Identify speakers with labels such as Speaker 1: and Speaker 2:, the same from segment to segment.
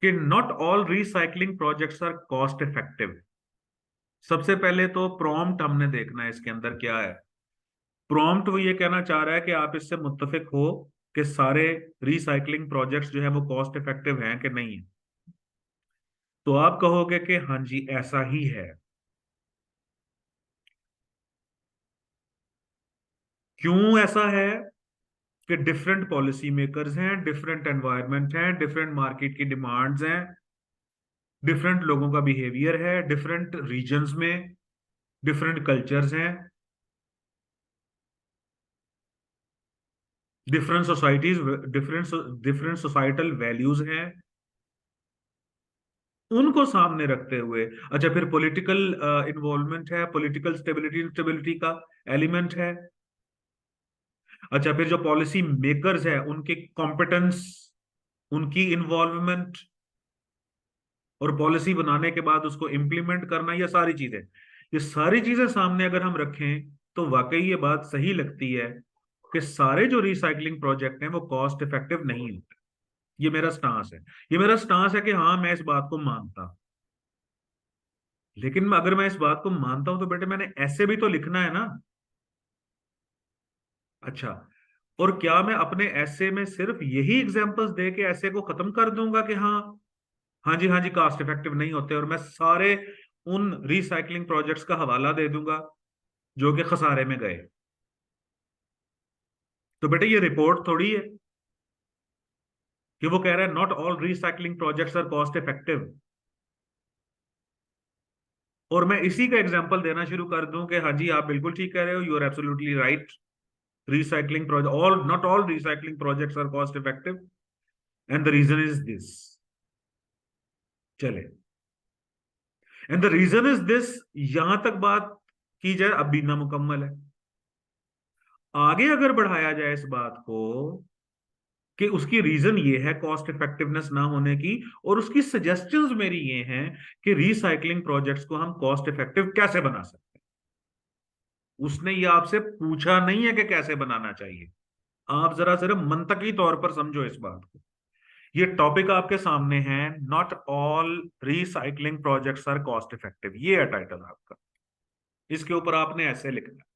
Speaker 1: कि not all recycling projects are cost effective. सबसे पहले तो प्रॉम्प्ट हमने देखना है इसके अंदर क्या है। प्रॉम्प्ट वो ये कहना चाह रहा है कि आप इससे मुत्तफिक हो कि सारे रिसाइकलिंग प्रोजेक्ट्स जो है वो कॉस्ट इफेक्टिव हैं कि नहीं है। तो आप कहोगे कि हाँ जी ऐसा ही है। क्यों ऐसा है? कि डिफरेंट पॉलिसी मेकर्स हैं, डिफरेंट एनवायरनमेंट हैं, डिफरेंट मार्केट की डिमांड्स हैं, डिफरेंट लोगों का बिहेवियर है, डिफरेंट रीजन्स में डिफरेंट कल्चर्स हैं, different societies, different different societal values हैं। उनको सामने रखते हुए अच्छा फिर पॉलिटिकल इन्वॉल्वमेंट है, पॉलिटिकल स्टेबिलिटी इंस्टेबिलिटी का एलिमेंट है। अच्छा फिर जो पॉलिसी मेकर्स है उनके कॉम्पिटेंस, उनकी इन्वॉल्वमेंट, और पॉलिसी बनाने के बाद उसको इम्प्लीमेंट करना, ये सारी चीजें सामने अगर हम रखें तो वाकई ये बात सही लगती है कि सारे जो रिसाइकलिंग प्रोजेक्ट हैं वो कॉस्ट इफेक्टिव नहीं होते। ये मेरा स्टांस है। ये मेरा स्टांस है कि हाँ मैं इस बात को मानता। लेकिन अगर मैं इस बात को मानता हूं तो बेटे मैंने ऐसे भी तो लिखना है ना। अच्छा, और क्या मैं अपने ऐसे में सिर्फ यही एग्जांपल्स दे के ऐसे को खत्म कर दूंगा कि हाँ हाँ जी कास्ट इफेक्टिव नहीं होते, और मैं सारे उन रिसाइकलिंग प्रोजेक्ट्स का हवाला दे दूंगा जो कि खसारे में गए? तो बेटे ये रिपोर्ट थोड़ी है कि वो कह रहा है not all recycling projects are cost effective, और मैं इसी का एग्जांपल देना शुरू कर दूं कि हाँ जी आप बिल्कुल ठीक कह रहे हो, you are absolutely right, recycling project all not all recycling projects are cost effective and the reason is this। चले, and the reason is this, यहां तक बात की जाए अब भी ना मुकम्मल है। आगे अगर बढ़ाया जाए इस बात को कि उसकी रीजन ये है कॉस्ट इफेक्टिवनेस ना होने की, और उसकी सजेशंस मेरी ये हैं कि रिसाइकलिंग प्रोजेक्ट्स को हम कॉस्ट इफेक्टिव कैसे बना सकते हैं। उसने ये आपसे पूछा नहीं है कि कैसे बनाना चाहिए। आप जरा सिर्फ मंतकी तौर पर समझो इस बात को। ये टॉपिक आपके सामने है, not all recycling projects are cost effective, ये है टाइटल आपका। इसके ऊपर आपने ऐसे लिखना है।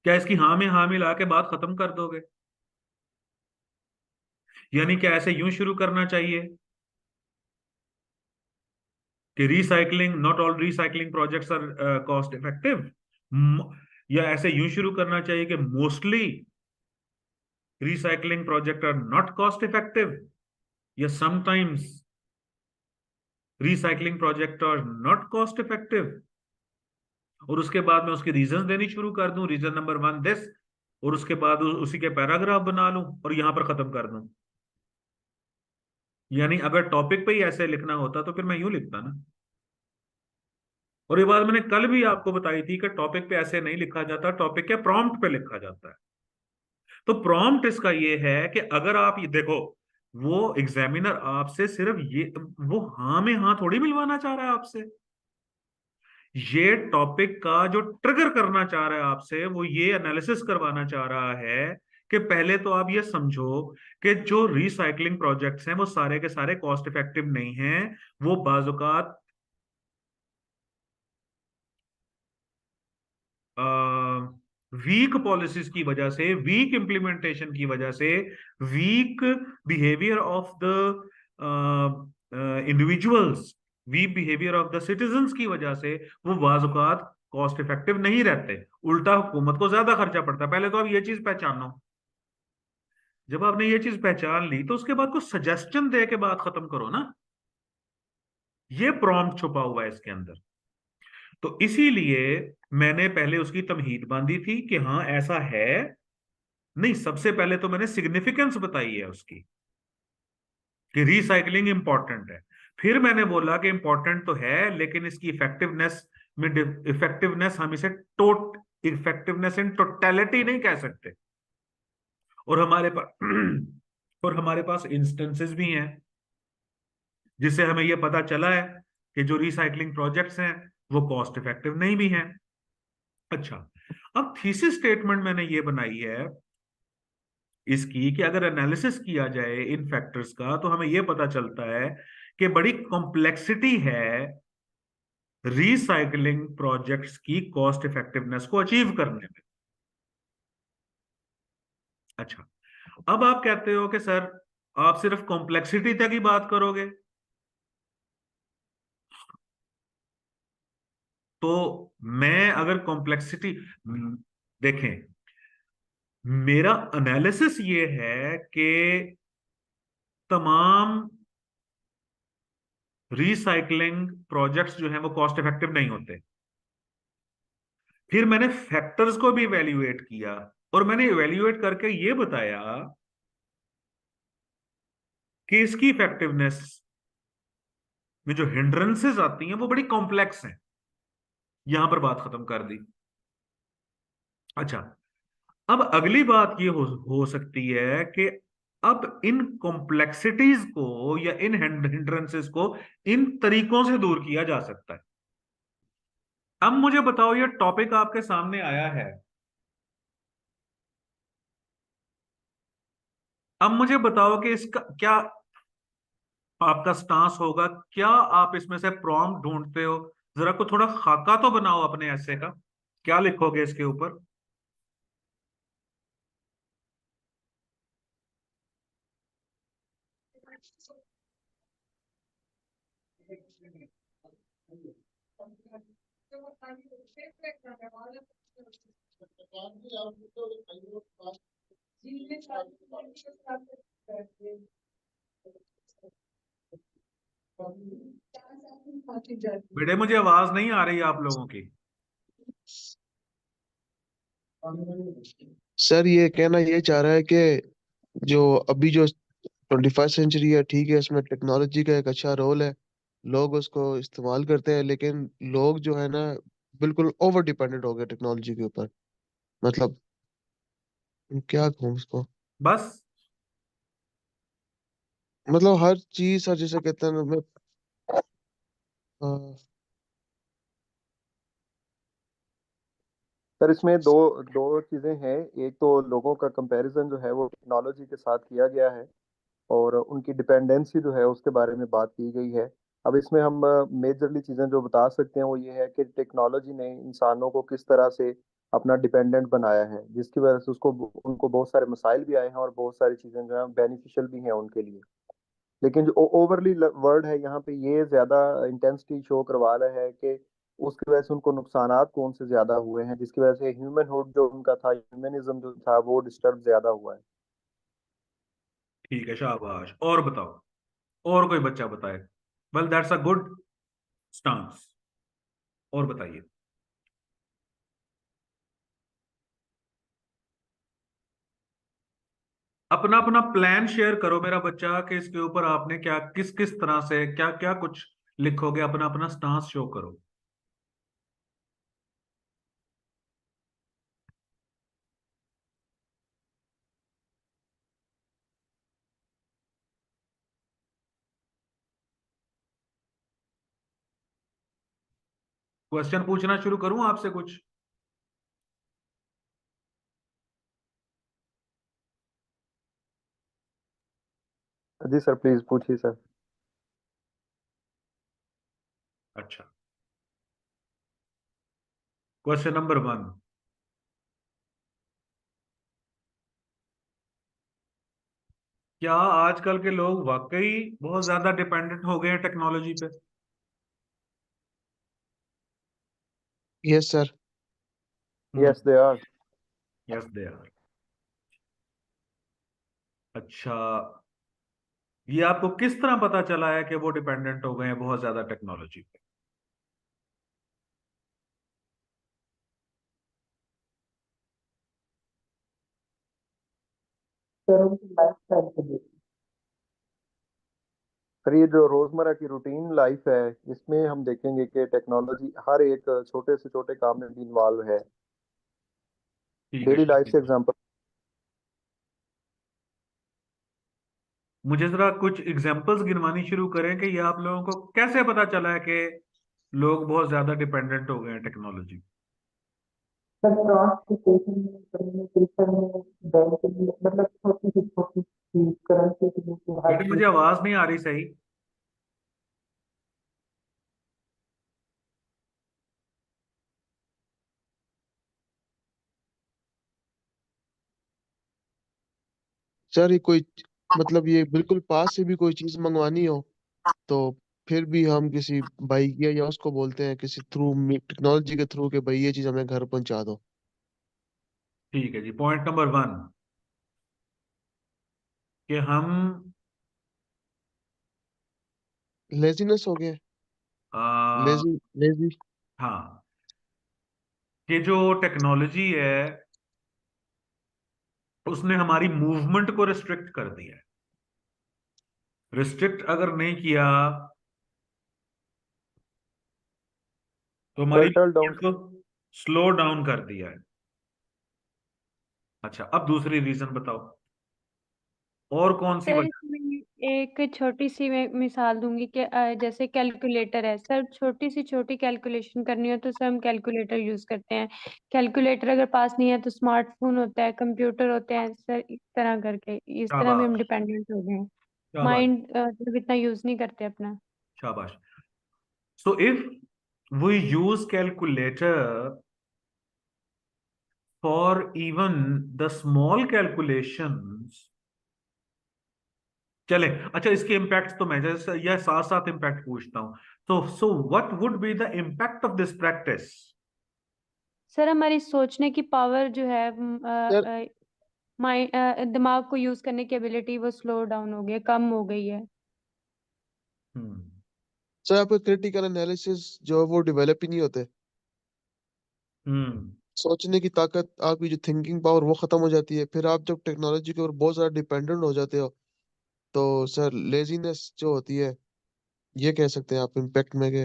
Speaker 1: क्या इसकी हाँ में ला के बात खत्म कर दोगे? यानी क्या ऐसे यूं शुरू करना चाहिए कि recycling not all recycling projects are cost effective, या ऐसे यूं शुरू करना चाहिए कि mostly recycling project are not cost effective, या sometimes recycling project are not cost effective, और उसके बाद मैं उसके रीजंस देनी शुरू कर दूं, रीजन नंबर 1 दिस, और उसके बाद उसी के पैराग्राफ बना लूं और यहां पर खत्म कर दूं। यानी अगर टॉपिक पे ही ऐसे लिखना होता तो फिर मैं यूं लिखता ना। और ये बात मैंने कल भी आपको बताई थी कि टॉपिक पे ऐसे नहीं लिखा जाता, टॉपिक के प्रॉम्प्ट पे लिखा जाता है। तो प्रॉम्प्ट इसका ये है कि अगर आप ये देखो, वो एग्जामिनर आपसे सिर्फ ये, वो हाँ में हाँ थोड़ी मिलवाना चाह रहा है आपसे। ये टॉपिक का जो ट्रिगर करना चाह रहा है आपसे, वो ये एनालिसिस करवाना चाह रहा है कि पहले तो आप ये समझो कि जो रिसाइकलिंग प्रोजेक्ट्स हैं वो सारे के सारे कॉस्ट इफेक्टिव नहीं हैं। वो बाजुकात वीक पॉलिसीज की वजह से, वीक इंप्लीमेंटेशन की वजह से, weak behaviour of the individuals, weak behaviour of the citizens की वजह से वो बाजुकात कॉस्ट इफेक्टिव नहीं रहते। उल्टा हुकूमत को ज्यादा खर्चा पड़ता है। पहले तो आप ये चीज पहचानो। जब आपने ये चीज पहचान ली तो उसके बाद कुछ सजेशन दे के बात खत्म करो ना। ये प्रॉम्प्ट छुपा हुआ है इसके अंदर। तो इसीलिए मैंने पहले उसकी तमहीद बांधी थी कि हाँ ऐसा है। नहीं, सबसे पहले तो मैंने सिग्निफिकेंस बताई है उसकी कि रिसाइकलिंग इंपॉर्टेंट है। फिर मैंने बोला कि इंपॉर्टेंट तो है लेकिन इसकी इफेक्टिवनेस में, इफेक्टिवनेस हम इसे टोट इफेक्टिवनेस इन टोटलिटी नहीं कह सकते। और हमारे पास और हमारे पास इंस्टेंसेस भी हैं जिससे हमें यह पता चला है कि जो रिसाइकलिंग प्रोजेक्ट्स हैं वो कॉस्ट इफेक्टिव नहीं भी हैं। अच्छा, अब थीसिस स्टेटमेंट मैंने ये बनाई है इसकी कि अगर एनालिसिस किया जाए इन फैक्टर्स का तो हमें यह पता चलता है कि बड़ी कॉम्प्लेक्सिटी है रिसाइकलिंग प्रोजेक्ट्स की कॉस्ट इफेक्टिवनेस को अचीव करने में। अच्छा, अब आप कहते हो कि सर आप सिर्फ कॉम्प्लेक्सिटी तक ही बात करोगे, तो मैं अगर कॉम्प्लेक्सिटी, देखें, मेरा एनालिसिस ये है कि तमाम रिसाइकलिंग प्रोजेक्ट्स जो हैं वो कॉस्ट इफेक्टिव नहीं होते। फिर मैंने फैक्टर्स को भी इवेल्युएट किया और मैंने इवेल्युएट करके ये बताया कि इसकी इफेक्टिवनेस में जो हिंड्रेंसेस आती हैं वो बड़ी कॉम्प्लेक्स हैं। यहां पर बात खत्म कर दी। अच्छा, अब अगली बात ये हो सकती है कि अब इन कॉम्प्लेक्सिटीज को या इन हिंड्रेंसेस को इन तरीकों से दूर किया जा सकता है। अब मुझे बताओ, ये टॉपिक आपके सामने आया है, अब मुझे बताओ कि इसका क्या आपका स्टांस होगा, क्या आप इसमें से प्रॉम्प्ट ढूंढते हो? जरा को थोड़ा खाका तो बनाओ अपने ऐसे का, क्या लिखोगे इसके ऊपर? बेटे मुझे आवाज नहीं आ रही आप लोगों की।
Speaker 2: सर ये कहना ये चाह रहा है कि जो अभी जो 21st सेंचुरी है, ठीक है, इसमें टेक्नोलॉजी का एक अच्छा रोल है, लोग उसको इस्तेमाल करते हैं, लेकिन लोग जो है ना बिल्कुल ओवर डिपेंडेंट हो गए टेक्नोलॉजी के ऊपर। मतलब क्या कहूँ उसको,
Speaker 1: बस।
Speaker 2: मतलब हर चीज, सर जैसे कहते हैं ना, मैं हाँ।
Speaker 3: सर इसमें दो दो चीजें हैं। एक तो लोगों का कंपैरिजन जो है वो टेक्नोलॉजी के साथ किया गया है, और उनकी डिपेंडेंसी जो है उसके बारे में बात की गई है। अब इसमें हम मेजरली चीजें जो बता सकते हैं वो ये है कि टेक्नोलॉजी ने इंसानों को किस तरह से अपना डिपेंडेंट बनाया है, जिसकी वजह से उसको उनको बहुत सारे मसाइल भी आए हैं और बहुत सारी चीजें जो है बेनिफिशियल भी हैं उनके लिए। लेकिन जो ओवरली वर्ड है यहाँ पे ये ज्यादा इंटेंसिटी शो करवा रहा है कि उसकी वजह से उनको नुकसानात कौन से ज्यादा हुए हैं, जिसकी वजह से ह्यूमनहुड जो उनका था, ह्यूमनिज्म जो था, वो डिस्टर्ब ज्यादा हुआ है।
Speaker 1: ठीक है, शाबाश। और बताओ, और कोई बच्चा बताए। Well, that's a good stance. और बताइए। अपना अपना प्लान शेयर करो मेरा बच्चा, कि इसके ऊपर आपने क्या, किस किस तरह से क्या क्या कुछ लिखोगे, अपना अपना स्टांस शो करो। क्वेश्चन पूछना शुरू करूं आपसे कुछ?
Speaker 3: जी सर, प्लीज पूछिए सर।
Speaker 1: अच्छा, क्वेश्चन नंबर 1। क्या आजकल के लोग वाकई बहुत ज्यादा डिपेंडेंट हो गए हैं टेक्नोलॉजी पे?
Speaker 2: Yes sir.
Speaker 3: Yes they are.
Speaker 1: Yes they are. अच्छा, ये आपको किस तरह पता चला है कि वो डिपेंडेंट हो गए हैं बहुत ज्यादा टेक्नोलॉजी पे?
Speaker 3: सर उनकी लाइफ स्टाइल को देख। सर ये जो रोजमर्रा की रूटीन लाइफ है, इसमें हम देखेंगे कि टेक्नोलॉजी हर एक छोटे से छोटे काम में भी इन्वॉल्व है।
Speaker 1: ठीक है,
Speaker 3: डेली लाइफ से
Speaker 1: शाबाश।
Speaker 3: एग्जांपल।
Speaker 1: मुझे जरा कुछ एग्जांपल्स गिनवानी शुरू करें कि ये आप लोगों को कैसे पता चला है कि लोग बहुत ज्यादा डिपेंडेंट हो गए हैं टेक्नोलॉजी।
Speaker 4: सर ट्रांसपोर्टेशन में कम्युनिकेशन में बैंकिंग में मतलब छोटी सी करेंसी के लिए हर
Speaker 1: बेटा मुझे
Speaker 4: चीज।
Speaker 1: आवाज नहीं आ रही सही।
Speaker 2: सर ये कोई मतलब ये बिल्कुल पास से भी कोई चीज मंगवानी हो तो फिर भी हम किसी भाई या उसको बोलते हैं किसी थ्रू टेक्नोलॉजी के थ्रू कि भाई ये चीज हमें घर पहुंचा दो।
Speaker 1: ठीक है जी, पॉइंट नंबर 1 कि हम
Speaker 2: लेजीनेस हो गया।
Speaker 1: आ,
Speaker 2: लेजी लेजी।
Speaker 1: हाँ, ये जो टेक्नोलॉजी है उसने हमारी मूवमेंट को रिस्ट्रिक्ट कर दिया है। रिस्ट्रिक्ट अगर नहीं किया तो हमारी
Speaker 3: टर्टल डाउन।
Speaker 1: मूवमेंट को स्लो डाउन कर दिया है। अच्छा, अब दूसरी रीजन बताओ, और कौन सी
Speaker 5: सर
Speaker 1: वजह।
Speaker 5: इसमें एक छोटी सी मैं मिसाल दूंगी कि जैसे कैलकुलेटर है सर, छोटी कैलकुलेशन करनी हो तो सर हम कैलकुलेटर यूज करते हैं। कैलकुलेटर अगर पास नहीं है तो स्मार्टफोन होता है, कंप्यूटर होते हैं सर, इस तरह करके इस तरह भी हम
Speaker 1: शाबाश,
Speaker 5: डिपेंडेंट हो गए हैं।
Speaker 1: शाबाश,
Speaker 5: माइंड मतलब इतना यूज नहीं करते अपना।
Speaker 1: शाबाश। So if we use calculator for even the small calculations, चले, अच्छा इसके इम्पैक्ट तो मैं जैसे यह साथ साथ इम्पैक्ट पूछता हूं। तो so what would be the impact of this practice.
Speaker 5: Sir हमारी सोचने की पावर जो है
Speaker 2: सर
Speaker 5: माइंड दिमाग को यूज करने की एबिलिटी वो स्लो डाउन हो गई है, कम हो गई है।
Speaker 1: हम्म,
Speaker 2: सर आपके क्रिटिकल एनालिसिस जो है वो डेवलप ही नहीं होते।
Speaker 1: हम्म,
Speaker 2: सोचने की ताकत आपकी जो थिंकिंग पावर वो खत्म हो जाती है। फिर आप जब टेक्नोलॉजी के ऊपर बहुत ज्यादा डिपेंडेंट हो जाते हो तो सर लेजीनेस जो होती है ये कह सकते हैं आप इम्पैक्ट में के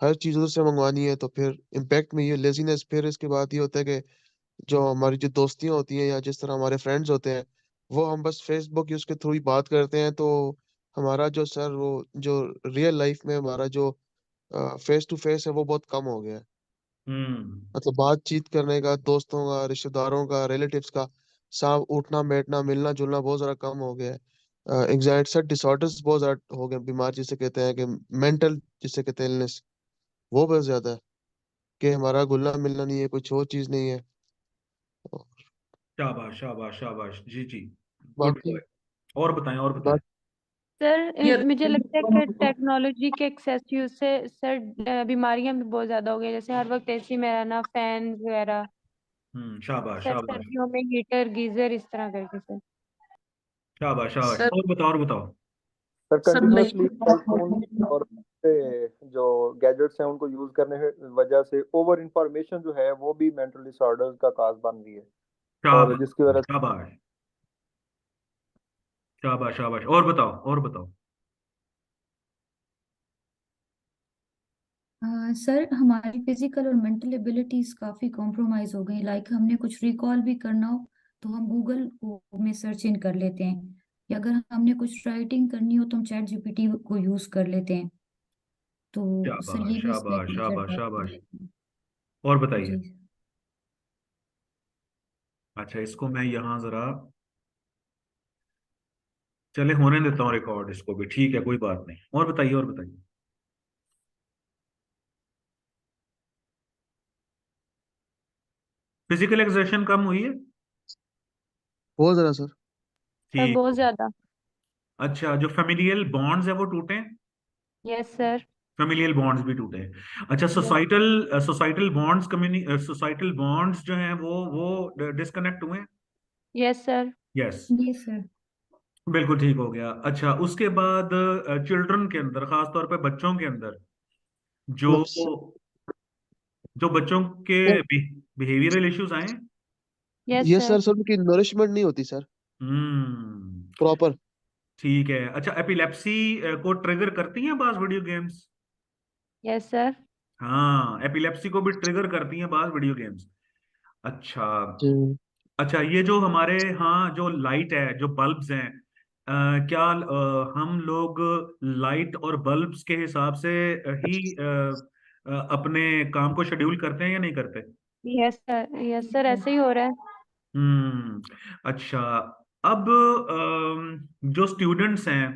Speaker 2: हर चीज उधर से मंगवानी है तो फिर इम्पैक्ट में ये लेजीनेस। फिर इसके बाद ये होता है कि जो हमारी जो दोस्तियां होती हैं या जिस तरह हमारे फ्रेंड्स होते हैं वो हम बस फेसबुक यूज के थ्रू ही बात करते हैं। तो हमारा जो सर वो जो रियल लाइफ में हमारा जो फेस टू फेस है वो बहुत कम हो गया है।
Speaker 1: हम्म।
Speaker 2: मतलब बातचीत करने का दोस्तों का रिश्तेदारों का रिलेटिव्स का साथ उठना बैठना मिलना जुलना बहुत ज्यादा कम हो गया है। एग्जाइटी सर डिसऑर्डर्स बहुत ज्यादा हो गए बीमार जिसे कहते हैं कि मेंटल जिसे कहते हैं इलनेस वो बहुत ज्यादा है कि हमारा घुलना मिलना नहीं है कुछ और चीज नहीं है।
Speaker 1: शाबाश, शाबाश, शाबाश, जी जी। गुड
Speaker 2: बाकी
Speaker 1: बॉय। और बताएं, और बताएं।
Speaker 2: बात
Speaker 5: सर
Speaker 4: ये
Speaker 5: मुझे लगता है कि टेक्नोलॉजी के एक्सेस यूज से सर बीमारियां भी बहुत ज्यादा हो गई, जैसे हर वक्त एसी में रहना, फैन वगैरह,
Speaker 1: शाबाश,
Speaker 5: सर
Speaker 1: शाबाश,
Speaker 5: सर्दियों में हीटर गीजर इस तरह करके सर।
Speaker 1: शाबाश, शाबाश।
Speaker 4: सर
Speaker 1: और बताओ, और बताओ।
Speaker 3: सर
Speaker 4: सर मैं
Speaker 3: कंटिन्यूअसली सेल फोन और से जो गैजेट्स हैं उनको यूज करने की वजह से ओवर इंफॉर्मेशन जो है वो भी मेंटल डिसऑर्डर्स का काज बन रही है। और
Speaker 1: शाबाश,
Speaker 3: जिसकी वजह
Speaker 1: शाबाश, शाबाश, शाबाश। और बताओ, और बताओ।
Speaker 6: सर हमारी फिजिकल और मेंटल एबिलिटीज काफी कॉम्प्रोमाइज हो गई। लाइक हमने कुछ रिकॉल भी करना हो तो हम गूगल को में सर्च इन कर लेते हैं, या अगर हमने कुछ राइटिंग करनी हो तो हम चैट जीपीटी को यूज कर लेते हैं। तो सर
Speaker 1: शाबाश,
Speaker 6: ये भी इसका एक
Speaker 1: शाबाश,
Speaker 6: मेजर
Speaker 1: शाबाश,
Speaker 6: फैक्टर
Speaker 1: शाबाश।
Speaker 6: है।
Speaker 1: और बताइए।
Speaker 6: जी।
Speaker 1: अच्छा, इसको मैं यहां जरा, चले होने देता हूँ रिकॉर्ड इसको भी, ठीक है, कोई बात नहीं। और बताइए, और बताइए। फिजिकल एक्सर्शन कम हुई है।
Speaker 2: बहुत ज्यादा सर।
Speaker 5: सर
Speaker 1: ठीक।
Speaker 5: बहुत ज्यादा।
Speaker 1: अच्छा, जो फेमिलियल बॉन्ड्स है वो टूटे हैं।
Speaker 5: Yes sir.
Speaker 1: फेमिलियल बॉन्ड्स भी टूटे हैं। अच्छा,
Speaker 5: yes.
Speaker 1: Societal societal bonds, societal bonds जो हैं वो डिस्कनेक्ट हुए हैं।
Speaker 5: Yes sir.
Speaker 1: यस,
Speaker 6: ये सर।
Speaker 1: बिल्कुल ठीक हो गया। अच्छा, उसके बाद चिल्ड्रन के अंदर, खास तौर पे बच्चों के अंदर, जो
Speaker 2: मतलब
Speaker 1: जो बच्चों के बिहेवियरल इश्यूज आए हैं।
Speaker 5: यस
Speaker 2: ये
Speaker 5: सर।
Speaker 2: सर उनकी नरिशमेंट नहीं होती सर
Speaker 1: हम्म,
Speaker 2: प्रॉपर।
Speaker 1: ठीक है। अच्छा, एपिलेप्सी को ट्रिगर करती हैं बाज वीडियो गेम्स।
Speaker 5: Yes sir.
Speaker 1: हाँ, एपिलेप्सी को भी ट्रिगर करती हैं बाज वीडियो गेम्स। अच्छा।
Speaker 2: जी।
Speaker 1: अच्छा, ये जो हमारे यहाँ जो लाइट है, जो बल्ब्स हैं, क्या हम लोग लाइट और बल्ब्स के हिसाब से ही अपने काम को शेड्यूल करते हैं या नहीं करते।
Speaker 5: यस सर ऐसे ही हो रहा है।
Speaker 1: अच्छा। अब जो स्टूडेंट्स हैं,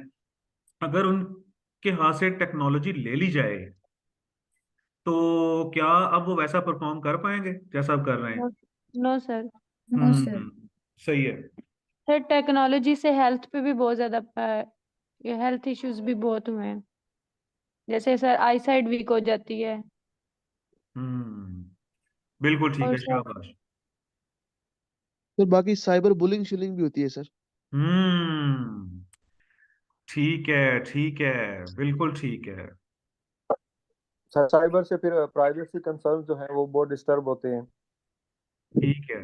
Speaker 1: अगर उनके हाथ से टेक्नोलॉजी ले ली जाए तो क्या अब वो वैसा परफॉर्म कर पाएंगे जैसा अब कर रहे हैं?
Speaker 5: No, no sir.
Speaker 6: No sir.
Speaker 1: सही है।
Speaker 5: सर टेक्नोलॉजी से हेल्थ पे भी बहुत ज्यादा हेल्थ इश्यूज भी बहुत हुए हैं। जैसे सर आई साइड वीक हो जाती है।
Speaker 1: हम्म बिल्कुल ठीक
Speaker 5: और
Speaker 1: है,
Speaker 5: सर
Speaker 1: शाबाश।
Speaker 2: फिर बाकी साइबर बुलिंग शिलिंग भी होती है सर।
Speaker 1: हम्म ठीक है, ठीक है, बिल्कुल ठीक है।
Speaker 3: साइबर से फिर प्राइवेसी कंसर्न जो है वो बहुत डिस्टर्ब होते हैं।
Speaker 1: ठीक है।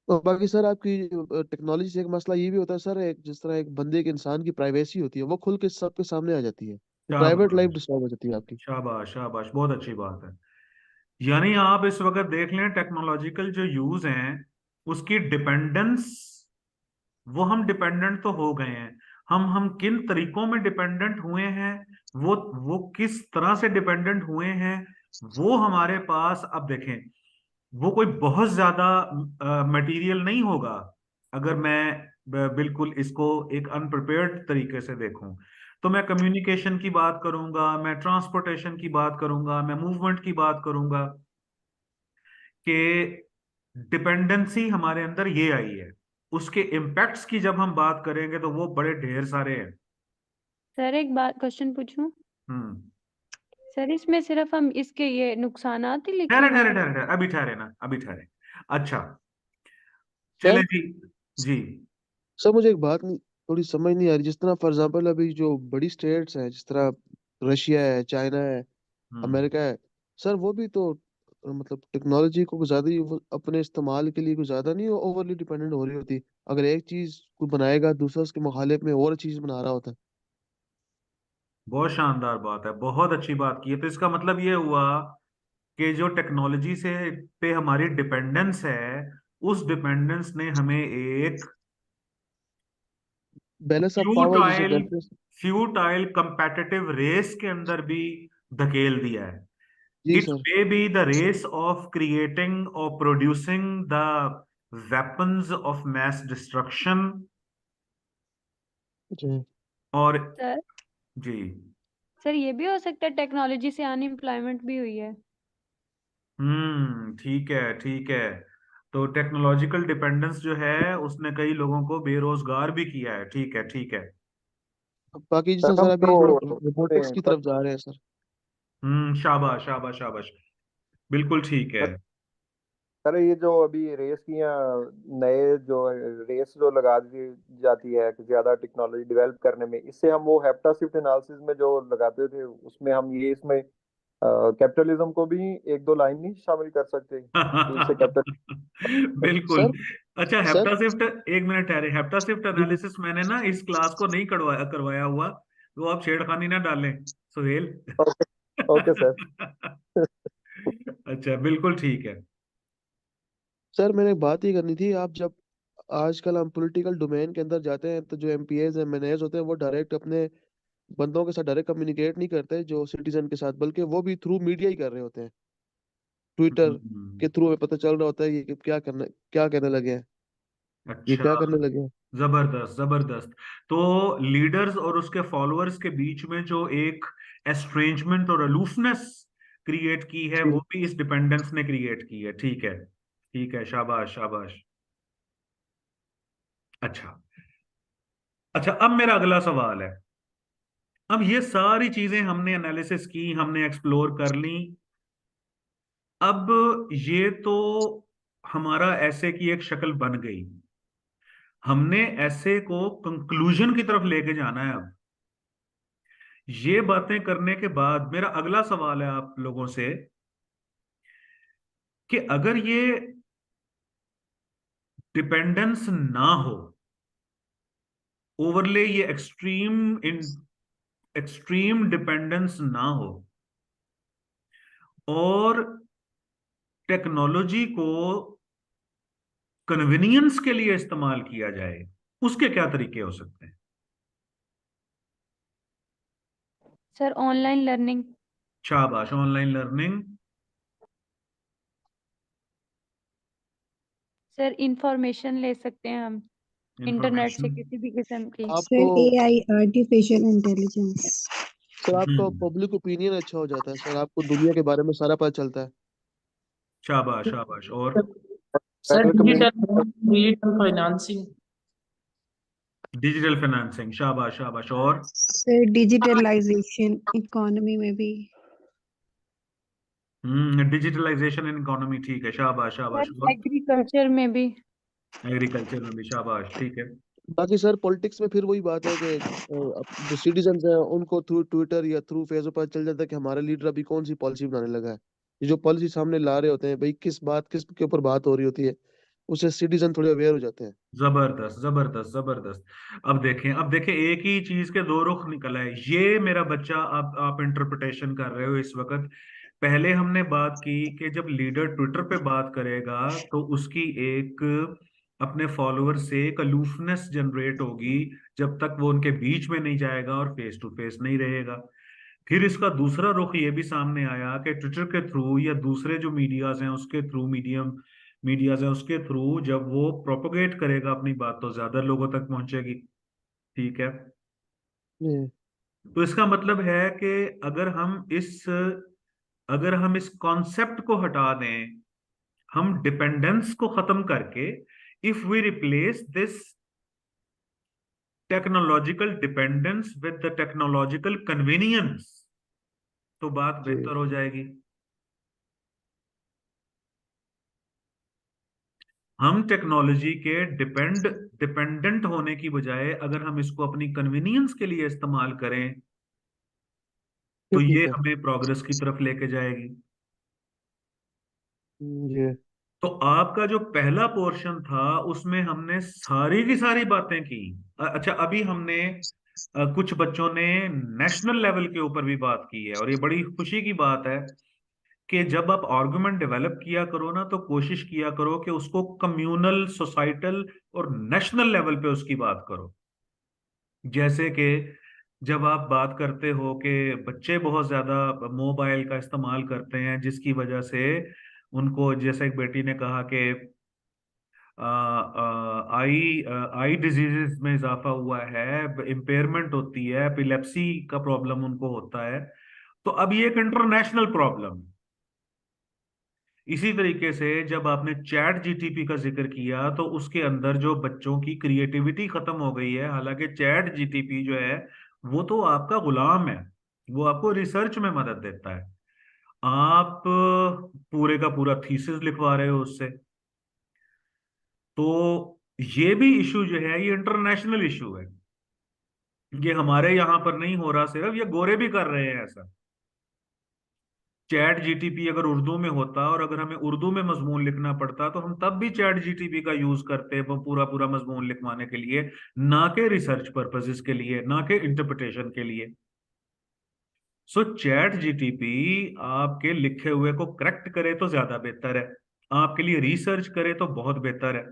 Speaker 2: और बाकी सर आपकी टेक्नोलॉजी से एक मसला ये भी होता है सर, एक जिस तरह एक बंदे के इंसान की प्राइवेसी होती है वो खुल के सबके सामने आ जाती है, तो प्राइवेट लाइफ
Speaker 1: शाबाश,
Speaker 2: डिस्टर्ब हो जाती है आपकी।
Speaker 1: शाबाश, शाबाश, बहुत अच्छी बात है। यानी आप इस वक्त देख लें, टेक्नोलॉजिकल जो यूज हैं उसकी डिपेंडेंस, वो हम डिपेंडेंट तो हो गए हैं। हम किन तरीकों में डिपेंडेंट हुए हैं, वो किस तरह से डिपेंडेंट हुए हैं, वो हमारे पास अब देखें, वो कोई बहुत ज्यादा मटेरियल नहीं होगा। अगर मैं बिल्कुल इसको एक अनप्रिपेयर्ड तरीके से देखूं, तो मैं कम्युनिकेशन की बात करूंगा, मैं ट्रांसपोर्टेशन की बात करूंगा, मैं मूवमेंट की बात करूंगा, कि डिपेंडेंसी हमारे अंदर ये आई है। उसके इम्पैक्ट्स की जब हम बात करेंगे तो वो बड़े ढेर सारे हैं।
Speaker 5: सर एक बात क्वेश्चन पूछूं?
Speaker 1: हम्म
Speaker 5: सर इसमें सिर्फ हम इसके ये नुकसानात ही लिखे
Speaker 1: ठहरे
Speaker 5: हुए
Speaker 1: ठहरे
Speaker 5: हैं?
Speaker 1: ठहरे ठहरे, अभी ठहरे ना, अभी ठहरे। अच्छा, चले
Speaker 2: सर
Speaker 1: जी। जी।
Speaker 2: सर मुझे एक बात नहीं, थोड़ी समझ नहीं आ रही। जिस तरह फॉर एग्जांपल अभी जो बड़ी स्टेट्स हैं, जिस तरह रशिया है, चाइना है,
Speaker 1: हम्म
Speaker 2: अमेरिका है, सर वो भी तो मतलब टेक्नोलॉजी को कुछ ज्यादा ही वो अपने इस्तेमाल के लिए कुछ ज्यादा नहीं ओवरली डिपेंडेंट हो रही होती। अगर एक चीज कोई बनाएगा दूसरा उसके मुखालिफ में और चीज बना रहा होता है।
Speaker 1: बहुत शानदार बात है, बहुत अच्छी बात की है। तो इसका मतलब ये हुआ कि जो टेक्नोलॉजी से पे हमारी डिपेंडेंस है, उस डिपेंडेंस ने हमें एक
Speaker 2: बैलेंस ऑफ पावर जिसे
Speaker 1: फ्यूटाइल
Speaker 2: कहते हैं।
Speaker 1: फ्यूटाइल कंपेटिटिव रेस के अंदर भी धकेल दिया है।
Speaker 2: जी
Speaker 1: It
Speaker 2: sir.
Speaker 1: may be the race of creating or producing the weapons of mass destruction,
Speaker 2: जी
Speaker 1: और
Speaker 5: सर
Speaker 1: जी।
Speaker 5: सर ये भी हो सकता है टेक्नोलॉजी से अनएम्प्लॉयमेंट भी हुई है।
Speaker 1: ठीक है, ठीक है। तो टेक्नोलॉजिकल डिपेंडेंस जो है उसने कई लोगों को बेरोजगार भी किया है। ठीक है, ठीक है।
Speaker 2: बाकी जिस
Speaker 3: सर
Speaker 2: तरह सर
Speaker 3: हम
Speaker 2: अभी
Speaker 3: जो
Speaker 2: लोग रोबोटिक्स की तरफ जा रहे हैं सर।
Speaker 1: शाबाश, शाबाश, शाबाश, बिल्कुल ठीक है।
Speaker 3: सर ये जो अभी रेस की या नए जो रेस जो लगा दी जाती है कि ज्यादा टेक्नोलॉजी डेवलप करने में, इससे हम वो हेप्टा शिफ्ट एनालिसिस में जो लगाते थे उसमें हम ये इसमें कैपिटलिज्म को भी एक दो लाइन नहीं शामिल कर सकते कि इससे कैपिटल।
Speaker 1: बिल्कुल।
Speaker 2: सर
Speaker 1: अच्छा,
Speaker 2: सर
Speaker 1: हेप्टा शिफ्ट, एक मिनट ठहरे, हेप्टा शिफ्ट
Speaker 2: जी
Speaker 1: एनालिसिस मैंने ना इस क्लास को नहीं करवाया करवाया हुआ, तो आप छेड़खानी ना डालें, सुहेल।
Speaker 3: ओके। Okay sir.
Speaker 1: अच्छा, बिल्कुल ठीक है।
Speaker 2: सर मैंने बात ही करनी थी। आप जब आजकल हम पॉलिटिकल डोमेन के अंदर जाते हैं तो जो एमपीएज एमएनएज होते हैं वो डायरेक्ट अपने बंदों के साथ डायरेक्ट कम्युनिकेट नहीं करते जो सिटीजन के साथ, बल्कि वो भी थ्रू मीडिया ही कर रहे होते हैं। ट्विटर के
Speaker 1: हम्म,
Speaker 2: थ्रू हमें पता चल रहा होता है ये क्या करना, क्या कहने लगे हैं, ये
Speaker 1: अच्छा,
Speaker 2: क्या करने लगे हैं।
Speaker 1: जबरदस्त, जबरदस्त। तो लीडर्स और उसके फॉलोअर्स के बीच में जो एक एस्ट्रेंजमेंट और अलूफनेस क्रिएट की है,
Speaker 2: जी
Speaker 1: वो भी इस डिपेंडेंस ने क्रिएट की है। ठीक है, ठीक है, शाबाश, शाबाश। अच्छा, अच्छा, अब मेरा अगला सवाल है। अब ये सारी चीजें हमने एनालिसिस की, हमने एक्सप्लोर कर ली। अब ये तो हमारा ऐसे की एक शक्ल बन गई। हमने ऐसे को कंक्लूजन की तरफ लेके जाना है अब। ये बातें करने के बाद मेरा अगला सवाल है आप लोगों से, कि अगर ये डिपेंडेंस ना हो, ओवरले ये एक्सट्रीम डिपेंडेंस ना हो, और टेक्नोलॉजी को कन्वीनियंस के लिए इस्तेमाल किया जाए, उसके क्या तरीके हो सकते हैं?
Speaker 5: Sir online learning.
Speaker 1: शाबाश, ऑनलाइन लर्निंग।
Speaker 5: सर इंफॉर्मेशन ले सकते हैं हम इंटरनेट से
Speaker 1: इंफॉर्मेशन।
Speaker 5: किसी भी किस्म की।
Speaker 2: आपको
Speaker 7: sir AI artificial intelligence.
Speaker 2: Sir आपका पब्लिक ओपिनियन अच्छा हो जाता है सर, आपको दुनिया के बारे में सारा पता चलता है।
Speaker 1: शाबाश शाबाश। और
Speaker 8: सर
Speaker 3: अगर
Speaker 8: digital
Speaker 3: community
Speaker 8: digital financing.
Speaker 1: Digital financing, शाबाश शाबाश। और
Speaker 7: सर डिजिटलाइजेशन इकोनॉमी में भी।
Speaker 1: डिजिटलाइजेशन इन इकोनॉमी, ठीक है, शाबाश शाबाश।
Speaker 5: सर
Speaker 1: और
Speaker 5: एग्रीकल्चर में भी।
Speaker 1: एग्रीकल्चर में भी, शाबाश, ठीक है।
Speaker 2: बाकी सर पॉलिटिक्स में फिर वही बात है कि जो सिटीजन्स हैं उनको थ्रू ट्विटर या थ्रू फेसबुक पता चल जाता है कि हमारा लीडर अभी कौन सी पॉलिसी बनाने लगा है। ये जो पॉलिसी सामने ला रहे होते हैं भाई, किस के ऊपर बात हो रही होती है, उससे सिटीजन थोड़े अवेयर हो जाते हैं।
Speaker 1: जबरदस्त जबरदस्त जबरदस्त। अब देखें एक ही चीज के दो रुख निकल है। ये मेरा बच्चा, आप इंटरप्रिटेशन कर रहे हो इस वक्त। पहले हमने बात की कि जब लीडर ट्विटर पे बात करेगा तो उसकी एक अपने फॉलोअर से एक अलूफनेस जनरेट होगी, जब तक वो उनके बीच में नहीं जाएगा और फेस टू फेस नहीं रहेगा। फिर इसका दूसरा रुख ये भी सामने आया कि ट्विटर के थ्रू या दूसरे जो मीडियाज हैं उसके थ्रू, मीडियाज हैं उसके थ्रू जब वो प्रोपोगेट करेगा अपनी बात तो ज्यादा लोगों तक पहुंचेगी। ठीक है।
Speaker 2: ये
Speaker 1: तो इसका मतलब है कि अगर हम इस कॉन्सेप्ट को हटा दें, हम डिपेंडेंस को खत्म करके if we replace this technological dependence with the technological convenience, तो बात
Speaker 2: जी
Speaker 1: बेहतर हो जाएगी। हम टेक्नोलॉजी के डिपेंडेंट होने की बजाय अगर हम इसको अपनी कन्वीनियंस के लिए इस्तेमाल करें तो
Speaker 2: ये
Speaker 1: ये
Speaker 2: ठीक है।
Speaker 1: हमें प्रोग्रेस की तरफ लेके जाएगी।
Speaker 2: ये
Speaker 1: तो आपका जो पहला पोर्शन था उसमें हमने सारी की सारी बातें की। अच्छा, अभी हमने कुछ बच्चों ने नेशनल लेवल के ऊपर भी बात की है, और ये बड़ी खुशी की बात है कि जब आप आर्गुमेंट डेवलप किया करो ना, तो कोशिश किया करो कि उसको कम्युनल, सोसाइटल और नेशनल लेवल पे उसकी बात करो। जैसे कि जब आप बात करते हो कि बच्चे बहुत ज्यादा मोबाइल का इस्तेमाल करते हैं जिसकी वजह से उनको, जैसे एक बेटी ने कहा कि आई आई डिजीजेस में इजाफा हुआ है, इम्पेयरमेंट होती है, एपिलेप्सी का प्रॉब्लम उनको होता है। तो अब ये एक इंटरनेशनल प्रॉब्लम। इसी तरीके से जब आपने चैट जीटीपी का जिक्र किया तो उसके अंदर जो बच्चों की क्रिएटिविटी खत्म हो गई है। हालांकि चैट जीटीपी जो है वो तो आपका गुलाम है, वो आपको रिसर्च में मदद देता है। आप पूरे का पूरा थीसिस लिखवा रहे हो उससे। तो ये भी इशू जो है ये इंटरनेशनल इशू है। ये हमारे यहाँ पर नहीं हो रहा सिर्फ, ये गोरे भी कर रहे हैं ऐसा। चैट जीटीपी अगर उर्दू में होता और अगर हमें उर्दू में मजमून लिखना पड़ता तो हम तब भी चैट जीटीपी का यूज करते वो पूरा पूरा मजमून लिखवाने के लिए, ना के रिसर्च पर्पसेस के लिए, ना के इंटरप्रिटेशन के लिए। सो चैट जीटीपी आपके लिखे हुए को करेक्ट करे तो ज्यादा बेहतर है, आपके लिए रिसर्च करे तो बहुत बेहतर है।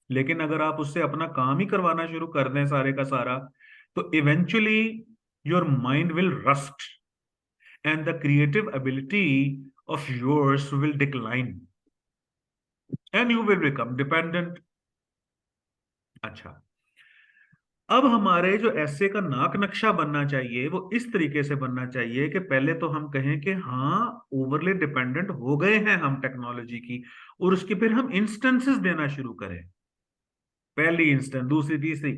Speaker 1: लेकिन अगर आप उससे अपना काम ही करवाना शुरू कर दें सारे का सारा, तो eventually your mind will rust and the creative ability of yours will decline and you will become dependent। अच्छा, अब हमारे जो ऐसे का नाक नक्शा बनना चाहिए वो इस तरीके से बनना चाहिए कि पहले तो हम कहें कि हाँ, ओवरली डिपेंडेंट हो गए हैं हम टेक्नोलॉजी की, और उसके फिर हम इंस्टेंसेस देना शुरू करें। पहली इंस्टेंस, दूसरी, तीसरी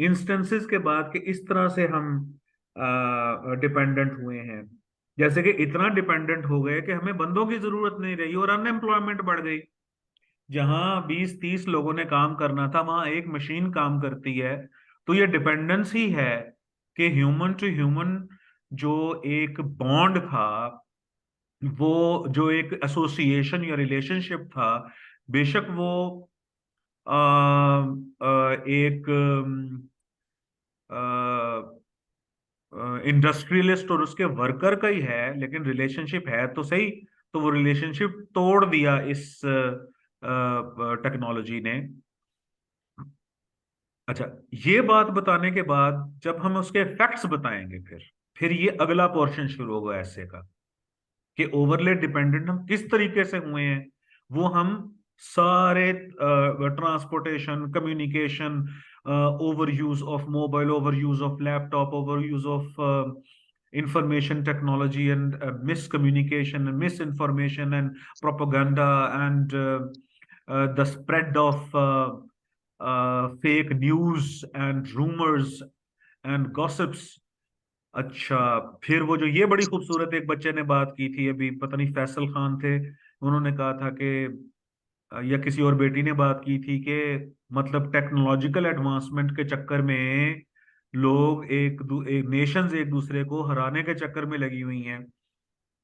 Speaker 1: इंस्टेंसेस के बाद कि इस तरह से हम डिपेंडेंट हुए हैं। जैसे कि इतना डिपेंडेंट हो गए कि हमें बंदों की जरूरत नहीं रही और अनएम्प्लॉयमेंट बढ़ गई। जहां 20-30 लोगों ने काम करना था वहां एक मशीन काम करती है। तो ये डिपेंडेंस ही है कि ह्यूमन टू ह्यूमन जो एक बॉन्ड था, वो जो एक एसोसिएशन या रिलेशनशिप था, बेशक वो एक इंडस्ट्रियलिस्ट और उसके वर्कर का ही है, लेकिन रिलेशनशिप है तो सही। तो वो रिलेशनशिप तोड़ दिया इस टेक्नोलॉजी ने। अच्छा, ये बात बताने के बाद जब हम उसके फैक्ट्स बताएंगे, फिर ये अगला पोर्शन शुरू होगा ऐसे का कि ओवरले डिपेंडेंट हम किस तरीके से हुए हैं, वो हम सारे transportation, communication, over use of mobile, over use of laptop, over use of information technology, and miscommunication and misinformation and propaganda, and the spread of fake news and rumors and gossips. अच्छा, फिर वो जो ये बड़ी खूबसूरत एक बच्चे ने बात की थी अभी, पता नहीं फैसल खान थे, उन्होंने कहा था कि या किसी और बेटी ने बात की थी कि मतलब टेक्नोलॉजिकल एडवांसमेंट के चक्कर में लोग एक नेशंस एक दूसरे को हराने के चक्कर में लगी हुई हैं,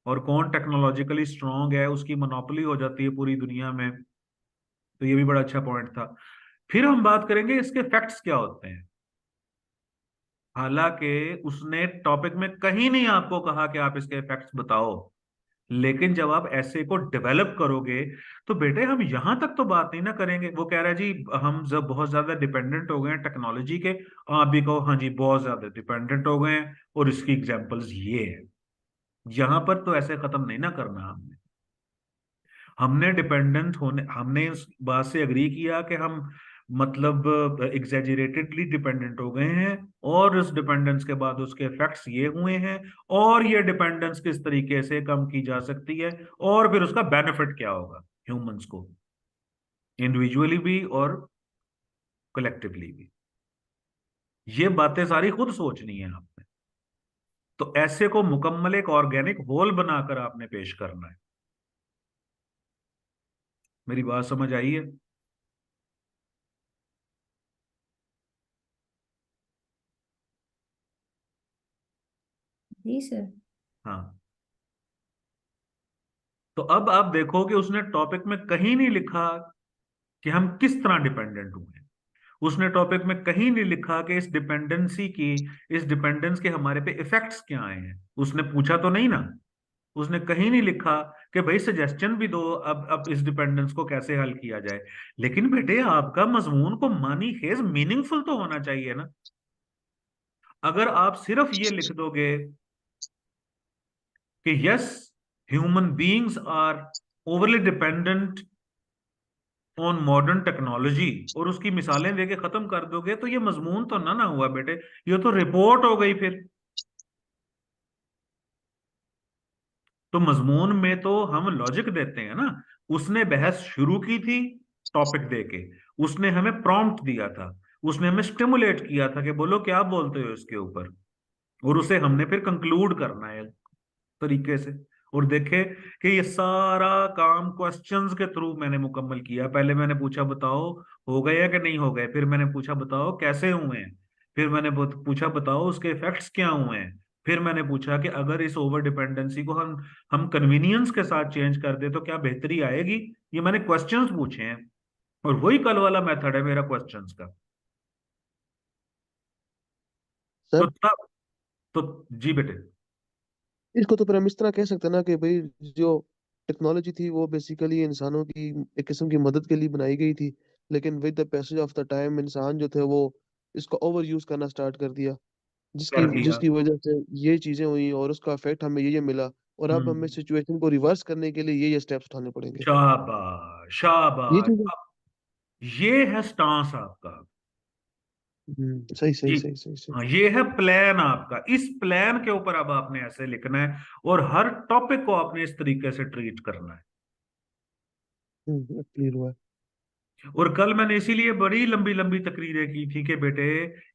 Speaker 1: और कौन टेक्नोलॉजिकली स्ट्रांग है उसकी मोनोपोली हो जाती है पूरी दुनिया में। तो ये भी बड़ा अच्छा पॉइंट था। फिर हम बात करेंगे इसके फैक्ट्स क्या होते हैं। हालांकि उसने टॉपिक में कहीं नहीं आपको कहा कि आप इसके फैक्ट्स बताओ, लेकिन जब आप ऐसे को डेवलप करोगे तो बेटे हम यहां तक तो बात नहीं ना करेंगे। वो कह रहा है जी हम जब बहुत ज्यादा डिपेंडेंट हो गए हैं टेक्नोलॉजी के, आप भी कहो हाँ जी बहुत ज्यादा डिपेंडेंट हो गए हैं, और इसकी एग्जांपल्स ये है। यहां पर तो ऐसे खत्म नहीं ना करना। हमने डिपेंडेंट होने, हमने इस बात से अग्री किया कि हम मतलब एग्जेजरेटेडली डिपेंडेंट हो गए हैं, और इस डिपेंडेंस के बाद उसके इफेक्ट्स ये हुए हैं, और ये डिपेंडेंस किस तरीके से कम की जा सकती है, और फिर उसका बेनिफिट क्या होगा ह्यूमंस को, इंडिविजुअली भी और कलेक्टिवली भी। ये बातें सारी खुद सोचनी है आपने। तो ऐसे को मुकम्मल एक ऑर्गेनिक होल बनाकर आपने पेश करना है। मेरी बात समझ आई है?
Speaker 6: जी सर।
Speaker 1: हाँ। तो अब आप देखो कि उसने टॉपिक में कहीं नहीं लिखा कि हम किस तरह डिपेंडेंट हुए। उसने टॉपिक में कहीं नहीं लिखा कि इस डिपेंडेंसी की, इस डिपेंडेंस के हमारे पे इफेक्ट्स क्या आए हैं। उसने पूछा तो नहीं ना। उसने कहीं नहीं लिखा कि भाई सजेशन भी दो अब इस डिपेंडेंस को कैसे हल किया जाए। लेकिन बेटे आपका मजमून को मानी खेज मीनिंगफुल तो होना चाहिए ना। अगर आप सिर्फ ये लिख दोगे कि yes human beings are overly dependent on modern technology, और उसकी मिसालें देके खत्म कर दोगे, तो ये मजमून तो ना हुआ बेटे, ये तो रिपोर्ट हो गई फिर। तो मजमून में तो हम लॉजिक देते हैं ना। उसने बहस शुरू की थी टॉपिक देके, उसने हमें प्रॉम्प्ट दिया था, उसने हमें स्टिमुलेट किया था कि बोलो क्या बोलते हो इसके ऊपर, और उसे हमने फिर कंक्लूड करना है तरीके से। और देखे कि ये सारा काम क्वेश्चंस के थ्रू मैंने मुकम्मल किया। पहले मैंने पूछा बताओ हो गए या कि नहीं हो गए, फिर मैंने पूछा बताओ कैसे हुए हैं, फिर मैंने पूछा बताओ उसके इफेक्ट्स क्या हुए हैं, फिर मैंने पूछा कि अगर इस ओवर डिपेंडेंसी को हम कन्वीनियंस के साथ चेंज कर दे तो क्या बेहतरी आएगी। ये मैंने क्वेश्चंस पूछे हैं, और वही कल वाला मेथड है मेरा क्वेश्चंस का। तो
Speaker 2: सर
Speaker 1: तब तो जी बेटे।
Speaker 2: इसको तो फिर हम इस तरह कह सकते हैं ना कि भाई जो टेक्नोलॉजी थी वो बेसिकली इंसानों की एक किस्म की मदद के लिए बनाई गई थी, लेकिन with the passage of the time इंसान जो थे वो इसको ओवर यूज करना स्टार्ट कर दिया, जिसकी
Speaker 1: कर दिया।
Speaker 2: जिसकी वजह से ये चीजें हुई और उसका इफेक्ट हमें ये मिला। और अब हमें
Speaker 1: हम्म।
Speaker 2: सिचुएशन को रिवर्स करने के लिए ये स्टेप्स उठाने पड़ेंगे।
Speaker 1: शाबाश
Speaker 2: ये
Speaker 1: शाबाश।
Speaker 2: चीजें
Speaker 1: ये है स्टांस आपका।
Speaker 2: सही सही
Speaker 1: जी।
Speaker 2: सही सही सही।
Speaker 1: हाँ, ये है प्लान आपका। इस प्लान के ऊपर अब आपने ऐसे लिखना है, और हर टॉपिक को आपने इस तरीके से ट्रीट करना है।
Speaker 2: क्लियर हुआ है।
Speaker 1: और कल मैंने इसीलिए बड़ी लंबी लंबी तकरीरें की थी कि बेटे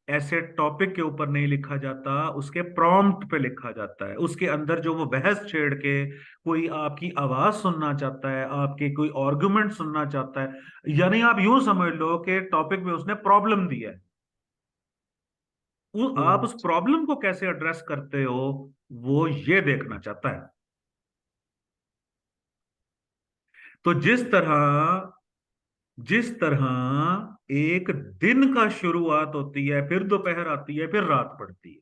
Speaker 1: ऐसे टॉपिक के ऊपर नहीं लिखा जाता, उसके प्रॉम्प्ट पे लिखा जाता है। उसके अंदर जो वो बहस छेड़ के कोई आपकी आवाज सुनना चाहता है, आपके कोई आर्गुमेंट सुनना चाहता है, यानी आप यूं समझ लो कि टॉपिक में उसने प्रॉब्लम दिया है, आप
Speaker 2: हम्म
Speaker 1: उस प्रॉब्लम को कैसे एड्रेस करते हो वो ये देखना चाहता है। तो जिस तरह एक दिन का शुरुआत होती है, फिर दोपहर आती है, फिर रात पड़ती है,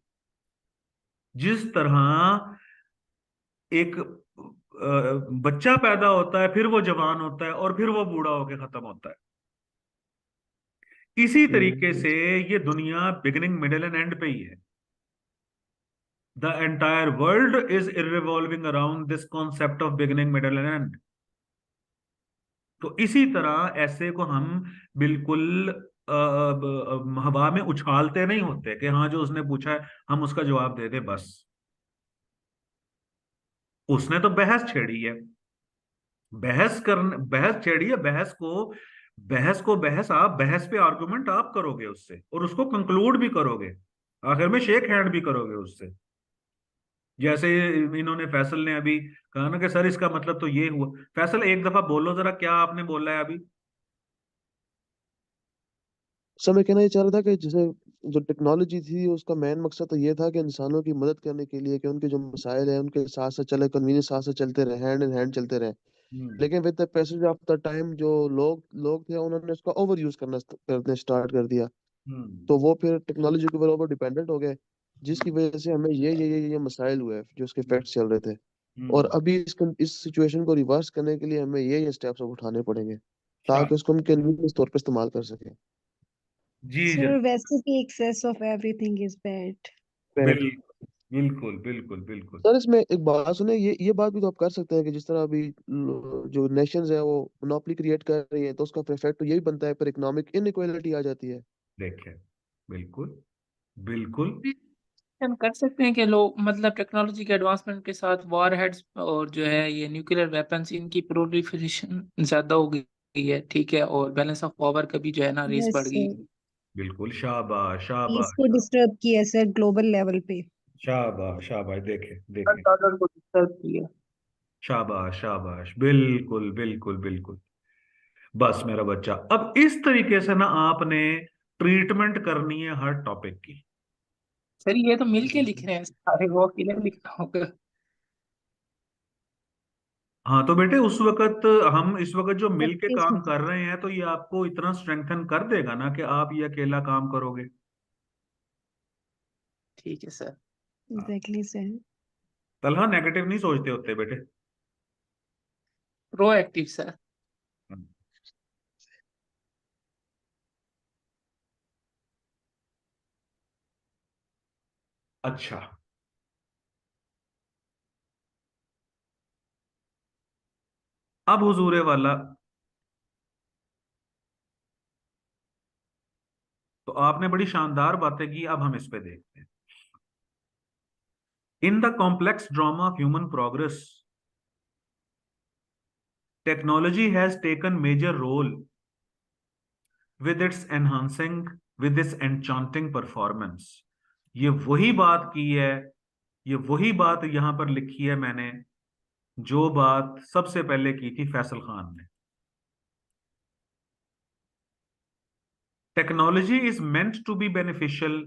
Speaker 1: जिस तरह एक बच्चा पैदा होता है, फिर वो जवान होता है, और फिर वो बूढ़ा होकर खत्म होता है, इसी तरीके
Speaker 2: हम्म
Speaker 1: से ये दुनिया बिगिनिंग मिडिल एंड एंड पे ही है। The entire world is revolving around this concept of beginning middle and and. तो इसी तरह ऐसे को हम बिल्कुल हवा में उछालते नहीं होते कि हाँ जो उसने पूछा है हम उसका जवाब दे दे बस। उसने तो बहस छेड़ी है, बहस छेड़ी है, बहस आप बहस पे आर्गुमेंट आप करोगे उससे और उसको कंक्लूड भी करोगे, आखिर में शेक हैंड भी करोगे उससे। जैसे इन्होंने फैसल ने अभी कहा ना कि सर इसका मतलब तो ये हुआ। फैसल एक दफा बोलो जरा क्या आपने बोला है अभी।
Speaker 2: सर मैं कहना ये चाह रहा था कि जैसे जो टेक्नोलॉजी थी उसका मेन मकसद तो ये था कि इंसानों की मदद करने के लिए, कि उनके जो मसाइल हैं उनके साथ साथ चले, कन्वीनियंस साथ साथ चलते रहे, हैंड इन हैंड चलते रहे।
Speaker 1: हम्म।
Speaker 2: लेकिन with the passage of the time जो लोग लोग थे उन्होंने उसका ओवर यूज करने स्टार्ट कर दिया।
Speaker 1: हम्म।
Speaker 2: तो वो फिर टेक्नोलॉजी के ऊपर ओवर डिपेंडेंट हो गए, जिसकी वजह से हमें ये मसाइल हुए जो उसके इफेक्ट्स चल रहे थे। और
Speaker 1: हम्म।
Speaker 2: अभी इस सिचुएशन को रिवर्स करने के लिए हमें ये स्टेप्स अब उठाने पड़ेंगे
Speaker 1: शा-
Speaker 2: ताकि उसको हम कन्वीनियंस तौर पर इस्तेमाल कर सकें।
Speaker 1: जी
Speaker 7: सर
Speaker 1: जनाब।
Speaker 7: वैसे भी excess of everything is bad.
Speaker 1: बिल्कुल बिल्कुल बिल्कुल बिल्कुल।
Speaker 2: सर इसमें एक बात सुने, ये बात भी तो आप कर सकते हैं कि जिस तरह अभी जो नेशंस है वो मोनोपोली क्रिएट कर रही है, तो उसका इफेक्ट तो यही बनता है, पर इकोनॉमिक इनइक्वालिटी आ जाती है।
Speaker 1: देखें, बिल्कुल बिल्कुल।
Speaker 8: हम कर सकते हैं कि लोग मतलब टेक्नोलॉजी के एडवांसमेंट के साथ वॉर हेड्स और जो है ये न्यूक्लियर वेपन्स इनकी प्रोलिफरेशन ज्यादा हो गई है, ठीक है, और बैलेंस ऑफ पावर का भी जो है ना रेस
Speaker 7: यस
Speaker 8: बढ़ गई
Speaker 7: सर,
Speaker 8: है।
Speaker 1: बिल्कुल शाबाश
Speaker 7: पीस
Speaker 1: शाबाश
Speaker 7: को डिस्टर्ब किया सर ग्लोबल लेवल पे।
Speaker 1: शाबाश शाबाश। देखें देखें।
Speaker 8: अर्थ ऑर्डर को डिस्टर्ब किया।
Speaker 1: शाबाश शाबाश, बिल्कुल बिल्कुल बिल्कुल। बस मेरा बच्चा, अब इस तरीके से ना आपने ट्रीटमेंट करनी है हर टॉपिक की।
Speaker 8: सर ये तो मिल के लिख रहे हैं सारे, वो अकेले लिखना होगा।
Speaker 1: हाँ तो बेटे उस वक्त हम इस वक्त जो मिल के
Speaker 7: प्रैक्टिस
Speaker 1: काम
Speaker 7: होता
Speaker 1: कर रहे हैं तो ये आपको इतना स्ट्रेंथन कर देगा ना कि आप ये अकेला काम करोगे।
Speaker 8: ठीक है सर।
Speaker 7: है। Exactly sir.
Speaker 1: तलहा नेगेटिव नहीं सोचते होते बेटे।
Speaker 8: Proactive sir.
Speaker 1: अच्छा, अब हुजूरे वाला, तो आपने बड़ी शानदार बातें की, अब हम इस पे देखते हैं। In the complex drama of human progress, technology has taken major role with its enhancing, with its enchanting performance। ये वही बात की है, ये वही बात यहां पर लिखी है मैंने, जो बात सबसे पहले की थी फैसल खान ने। Technology is meant to be beneficial,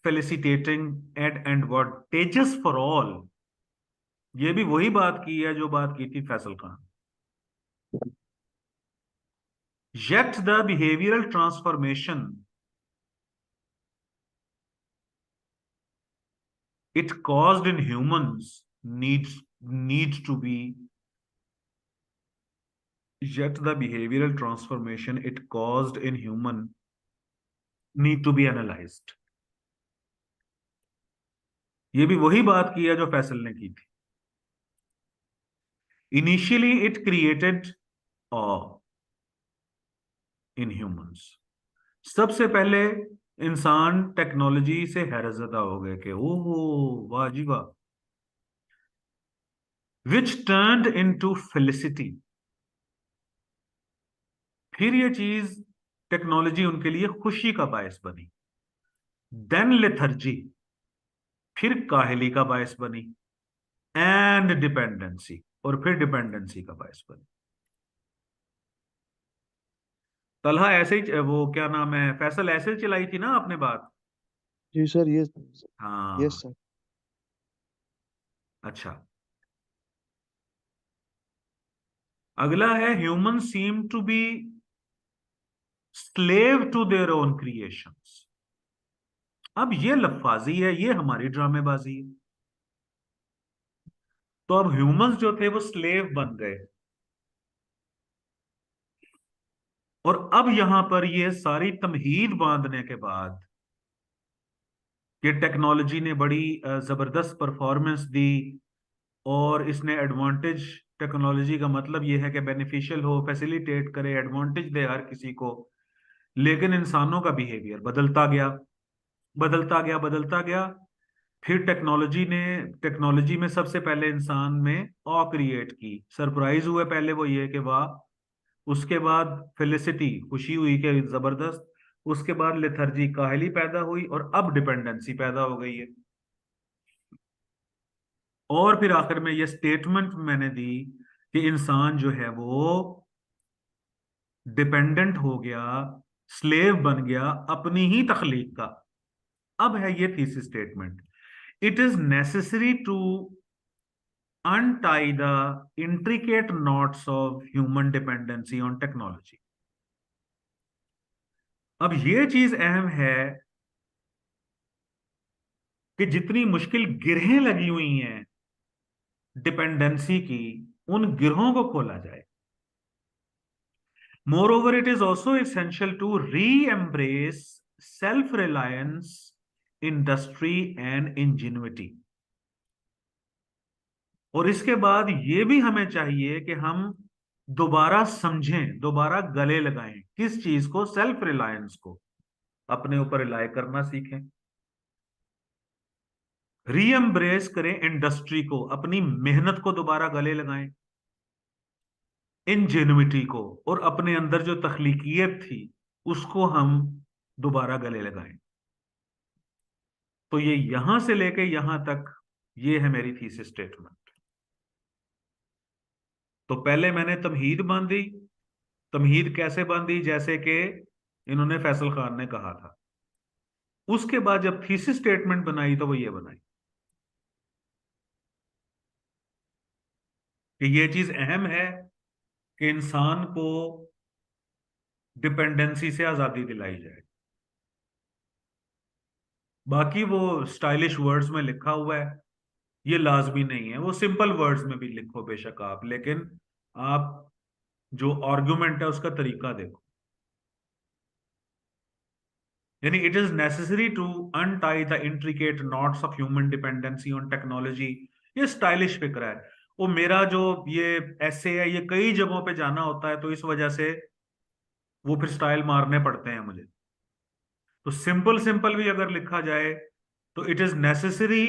Speaker 1: facilitating and advantages for all. ये भी वही बात की है जो बात की थी Faisal Khan. Yet the behavioral transformation it caused in humans needs to be, yet the behavioral transformation it caused in human need to be analyzed। ये भी वही बात की है जो फैसल ने की थी। Initially it created awe in humans. सबसे पहले इंसान टेक्नोलॉजी से हैरतज़दा हो गए कि ओहो वाह जी वाह। विच टर्न्ड इनटू फेलिसिटी, फिर ये चीज टेक्नोलॉजी उनके लिए खुशी का बायस बनी। देन लेथर्जी, फिर काहली का बायस बनी। एंड डिपेंडेंसी, और फिर डिपेंडेंसी का बायस बनी। तलहा ऐसे ही वो क्या नाम है फैसल ऐसे ही चलाई थी ना आपने बात।
Speaker 2: जी सर, ये यस
Speaker 1: हाँ।
Speaker 2: सर।
Speaker 1: अच्छा, अगला है human seem to be slave to their own creations. अब ये लफाजी है, ये हमारी ड्रामेबाजी है। तो अब ह्यूमंस जो थे वो स्लेव बन गए, और अब यहां पर ये सारी तमहीद बांधने के बाद कि टेक्नोलॉजी ने बड़ी जबरदस्त परफॉर्मेंस दी, और इसने एडवांटेज, टेक्नोलॉजी का मतलब ये है कि बेनिफिशियल हो, फैसिलिटेट करे, एडवांटेज दे हर किसी को। लेकिन इंसानों का बिहेवियर बदलता गया, बदलता गया, बदलता गया। फिर टेक्नोलॉजी में सबसे पहले इंसान में ऑ क्रिएट की, सरप्राइज हुए पहले वो ये कि वाह। उसके बाद फेलिसिटी, खुशी हुई कि जबरदस्त। उसके बाद लेथर्जी, काहली पैदा हुई, और अब डिपेंडेंसी पैदा हो गई है। और फिर आखिर में ये स्टेटमेंट मैंने दी कि इंसान जो है वो डिपेंडेंट हो गया, स्लेव बन गया अपनी ही तखलीक का। अब है ये thesis statement, it is necessary to untie the intricate knots of human dependency on technology। अब ये चीज अहम है कि जितनी मुश्किल गिरहें लगी हुई हैं डिपेंडेंसी की, उन गिरोहों को खोला जाए। Moreover, it is also essential to re-embrace self-reliance, industry and ingenuity। और इसके बाद ये भी हमें चाहिए कि हम दोबारा समझें, दोबारा गले लगाएं किस चीज को, सेल्फ रिलायंस को, अपने ऊपर रिलाय करना सीखें। रीएम्ब्रेस करें इंडस्ट्री को, अपनी मेहनत को दोबारा गले लगाएं, इंजेन्युइटी को, और अपने अंदर जो तख्लीकियत थी उसको हम दोबारा गले लगाएं। तो ये यहां से लेके यहां तक, ये है मेरी थीसिस स्टेटमेंट। तो पहले मैंने तमहीद बांधी। तमहीद कैसे बांधी? जैसे कि इन्होंने फैसल खान ने कहा था। उसके बाद जब थीसिस स्टेटमेंट बनाई तो वो ये बनाई कि ये चीज अहम है कि इंसान को डिपेंडेंसी से आजादी दिलाई जाए। बाकी वो स्टाइलिश वर्ड्स में लिखा हुआ है, ये लाजमी नहीं है। वो सिंपल वर्ड्स में भी लिखो बेशक आप, लेकिन आप जो आर्गुमेंट है उसका तरीका देखो। यानी it is necessary to untie the intricate knots of human dependency on technology. ये स्टाइलिश फिक्र है। वो मेरा जो ये ऐसे है, ये कई जगहों पे जाना होता है, तो इस वजह से वो फिर स्टाइल मारने पड़ते हैं मुझे। तो सिंपल सिंपल भी अगर लिखा जाए तो it is necessary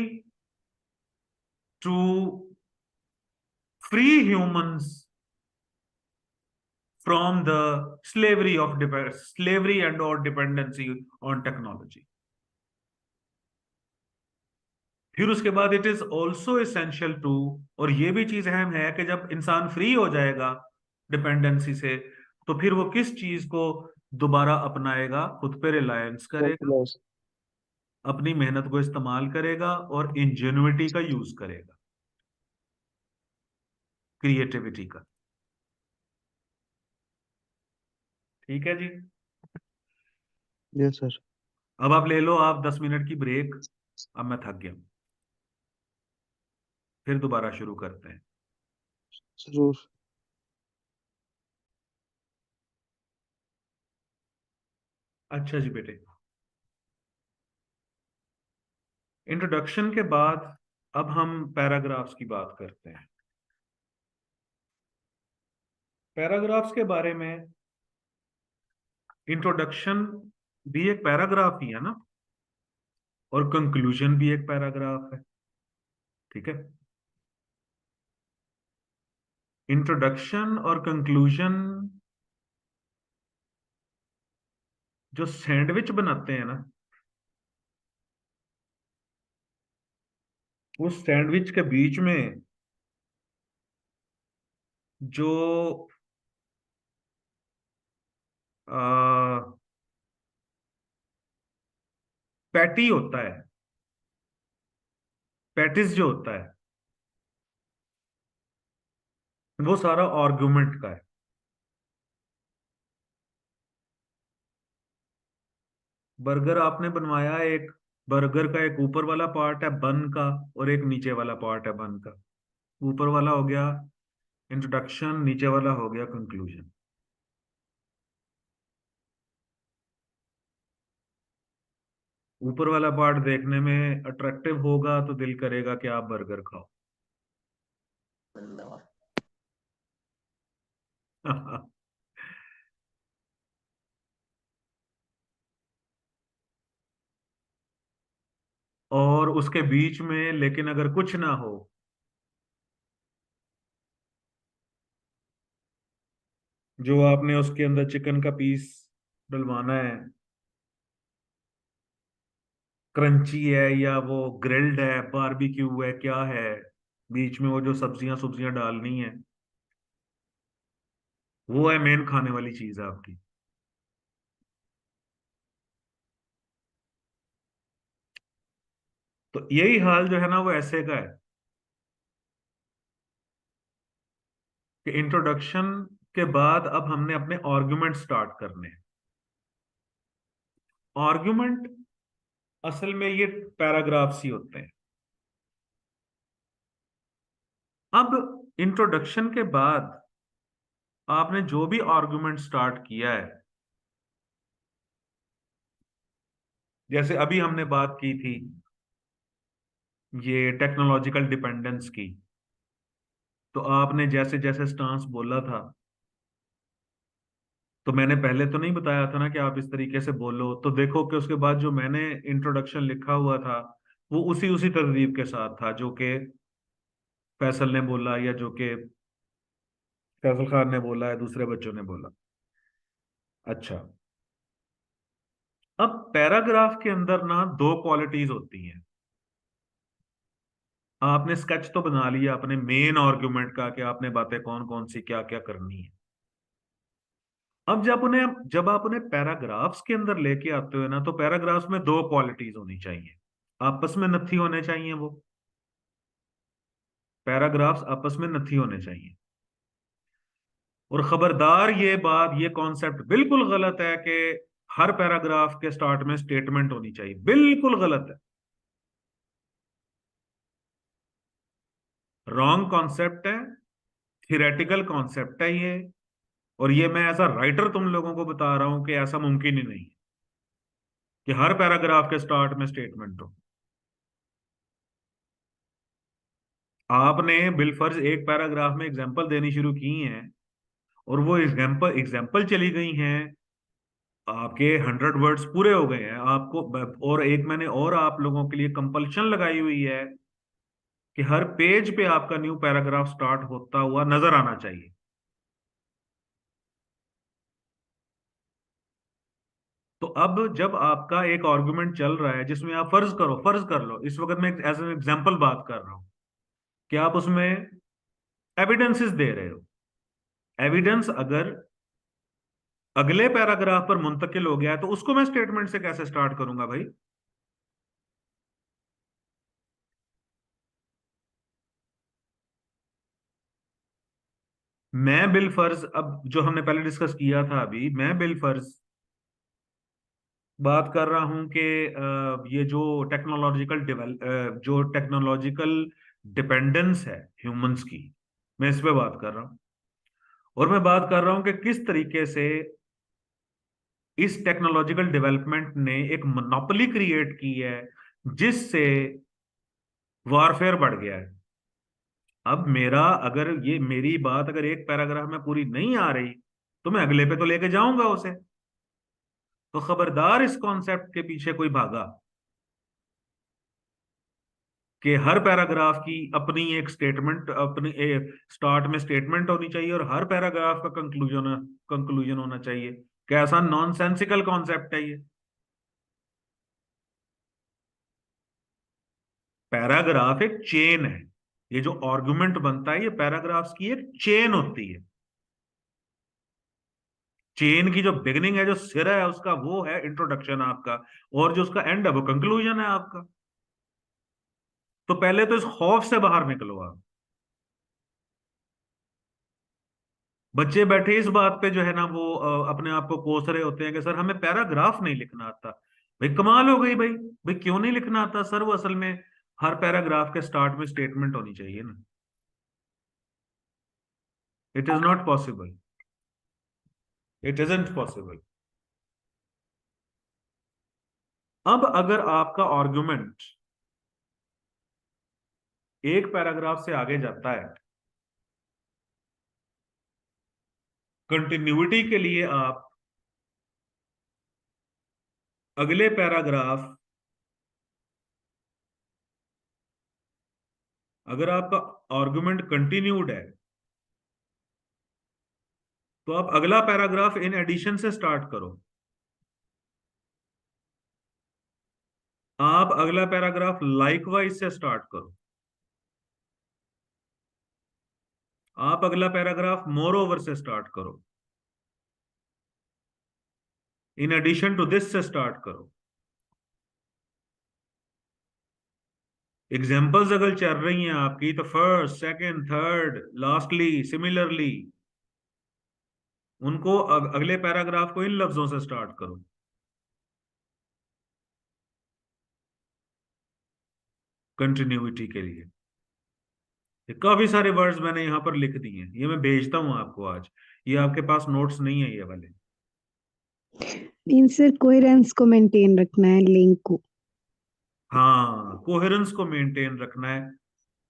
Speaker 1: to free humans from the slavery and or dependency on technology। फिर उसके बाद it is also essential to, और ये भी चीज अहम है कि जब इंसान फ्री हो जाएगा डिपेंडेंसी से, तो फिर वो किस चीज को दोबारा अपनाएगा? खुद पे रिलायंस करेगा,
Speaker 2: Self-reliance।
Speaker 1: अपनी मेहनत को इस्तेमाल करेगा, और इंजेन्युइटी का यूज करेगा, क्रिएटिविटी का। ठीक है जी।
Speaker 2: Yes sir.
Speaker 1: अब आप ले लो, आप 10 मिनट की ब्रेक। अब मैं थक गया, फिर दोबारा शुरू करते हैं।
Speaker 2: जरूर।
Speaker 1: अच्छा जी बेटे, इंट्रोडक्शन के बाद अब हम पैराग्राफ्स की बात करते हैं। पैराग्राफ्स के बारे में, इंट्रोडक्शन भी एक पैराग्राफ ही है ना, और कंक्लूजन भी एक पैराग्राफ है। ठीक है, इंट्रोडक्शन और कंक्लूजन जो सैंडविच बनाते हैं ना, उस सैंडविच के बीच में जो पैटी होता है, पैटिस जो होता है, वो सारा आर्गुमेंट का है। बर्गर आपने बनवाया, एक बर्गर का एक ऊपर वाला पार्ट है बन का, और एक नीचे वाला पार्ट है बन का। ऊपर वाला हो गया इंट्रोडक्शन, नीचे वाला हो गया कंक्लूजन। ऊपर वाला पार्ट देखने में अट्रैक्टिव होगा तो दिल करेगा कि आप बर्गर खाओ, और उसके बीच में लेकिन अगर कुछ ना हो, जो आपने उसके अंदर चिकन का पीस डलवाना है, क्रंची है या वो ग्रिल्ड है, बारबेक्यू है, क्या है, बीच में वो जो सब्जियां सब्जियां डालनी है, वो है मेन खाने वाली चीज है आपकी। तो यही हाल जो है ना वो ऐसे का है कि इंट्रोडक्शन के बाद अब हमने अपने आर्गुमेंट स्टार्ट करने हैं। आर्गुमेंट असल में ये पैराग्राफ्स ही होते हैं। अब इंट्रोडक्शन के बाद आपने जो भी आर्गुमेंट स्टार्ट किया है, जैसे अभी हमने बात की थी ये टेक्नोलॉजिकल डिपेंडेंस की, तो आपने जैसे जैसे स्टांस बोला था, तो मैंने पहले तो नहीं बताया था ना कि आप इस तरीके से बोलो, तो देखो कि उसके बाद जो मैंने इंट्रोडक्शन लिखा हुआ था वो उसी उसी तरतीब के साथ था जो कि फैसल ने बोला या जो कि फैसल खान ने बोला है, दूसरे बच्चों ने बोला। अच्छा, अब पैराग्राफ के अंदर ना दो क्वालिटीज होती हैं। आपने स्केच तो बना लिया अपने मेन आर्गुमेंट का कि आपने बातें कौन कौन सी क्या क्या करनी है। अब जब आप उन्हें पैराग्राफ्स के अंदर लेके आते हो ना, तो पैराग्राफ्स में दो क्वालिटीज होनी चाहिए, आपस में नथी होने चाहिए। वो पैराग्राफ्स आपस में नथी होने चाहिए। और खबरदार, ये कॉन्सेप्ट बिल्कुल गलत है कि हर पैराग्राफ के स्टार्ट में स्टेटमेंट होनी चाहिए, बिल्कुल गलत है, रॉन्ग कॉन्सेप्ट है, थियोरेटिकल कॉन्सेप्ट है ये। और ये मैं एज अ राइटर तुम लोगों को बता रहा हूं कि ऐसा मुमकिन ही नहीं कि हर पैराग्राफ के स्टार्ट में स्टेटमेंट हो। आपने बिलफर्ज एक पैराग्राफ में एग्जांपल देनी शुरू की हैं और वो एग्जांपल चली गई हैं, आपके 100 वर्ड्स पूरे हो गए हैं आपको, और एक मैंने और आप लोगों के लिए कंपल्शन लगाई हुई है कि हर पेज पे आपका न्यू पैराग्राफ स्टार्ट होता हुआ नजर आना चाहिए। तो अब जब आपका एक आर्गुमेंट चल रहा है जिसमें आप फर्ज कर लो इस वक्त मैं एज एन एग्जांपल बात कर रहा हूं कि आप उसमें एविडेंसेस दे रहे हो, एविडेंस अगर अगले पैराग्राफ पर मुंतकिल हो गया है तो उसको मैं स्टेटमेंट से कैसे स्टार्ट करूंगा भाई? मैं बिलफर्ज, अब जो हमने पहले डिस्कस किया था अभी, मैं बिलफर्ज बात कर रहा हूं कि ये जो टेक्नोलॉजिकल डिपेंडेंस है ह्यूमंस की, मैं इस पे बात कर रहा हूं। और मैं बात कर रहा हूं कि किस तरीके से इस टेक्नोलॉजिकल डेवलपमेंट ने एक मोनोपोली क्रिएट की है जिससे वॉरफेयर बढ़ गया है। अब अगर ये मेरी बात अगर एक पैराग्राफ में पूरी नहीं आ रही तो मैं अगले पे तो लेके जाऊंगा उसे। तो खबरदार इस कॉन्सेप्ट के पीछे कोई भागा कि हर पैराग्राफ की अपनी एक स्टेटमेंट, अपनी स्टार्ट में स्टेटमेंट होनी चाहिए और हर पैराग्राफ का कंक्लूजन होना चाहिए। कैसा नॉनसेंसिकल कॉन्सेप्ट है ये? पैराग्राफ एक चेन है, ये जो आर्गुमेंट बनता है ये पैराग्राफ्स की एक चेन होती है। चेन की जो बिगिनिंग है, जो सिर है उसका, वो है इंट्रोडक्शन आपका, और जो उसका एंड है वो कंक्लूजन है आपका। तो पहले तो इस खौफ से बाहर निकलो आप। बच्चे बैठे इस बात पे जो है ना वो अपने आप को कोस रहे होते हैं कि सर हमें पैराग्राफ नहीं लिखना आता। भाई कमाल हो गई भाई, भाई क्यों नहीं लिखना आता सर? वो असल में हर पैराग्राफ के स्टार्ट में स्टेटमेंट होनी चाहिए ना। It is not possible, it isn't possible. अब अगर आपका आर्गुमेंट एक पैराग्राफ से आगे जाता है कंटिन्यूटी के लिए आप अगले पैराग्राफ, अगर आपका आर्गुमेंट कंटिन्यूड है तो आप अगला पैराग्राफ इन एडिशन से स्टार्ट करो। आप अगला पैराग्राफ लाइकवाइज से स्टार्ट करो। आप अगला पैराग्राफ मोर ओवर से स्टार्ट करो। इन एडिशन टू दिस से स्टार्ट करो। एग्जाम्पल्स अगर चल रही हैं आपकी तो first, second, third, lastly, similarly, उनको अगले पैराग्राफ को इन लफ्जों से स्टार्ट करो। कंटिन्यूटी के लिए ये काफी सारे वर्ड्स मैंने यहां पर लिख दिए हैं, ये मैं भेजता हूं आपको आज। ये आपके पास नोट्स नहीं है ये वाले।
Speaker 7: मीन सर कोहेरेंस को मेंटेन रखना है, लिंक को।
Speaker 1: हाँ, कोहेरेंस को मेंटेन रखना है।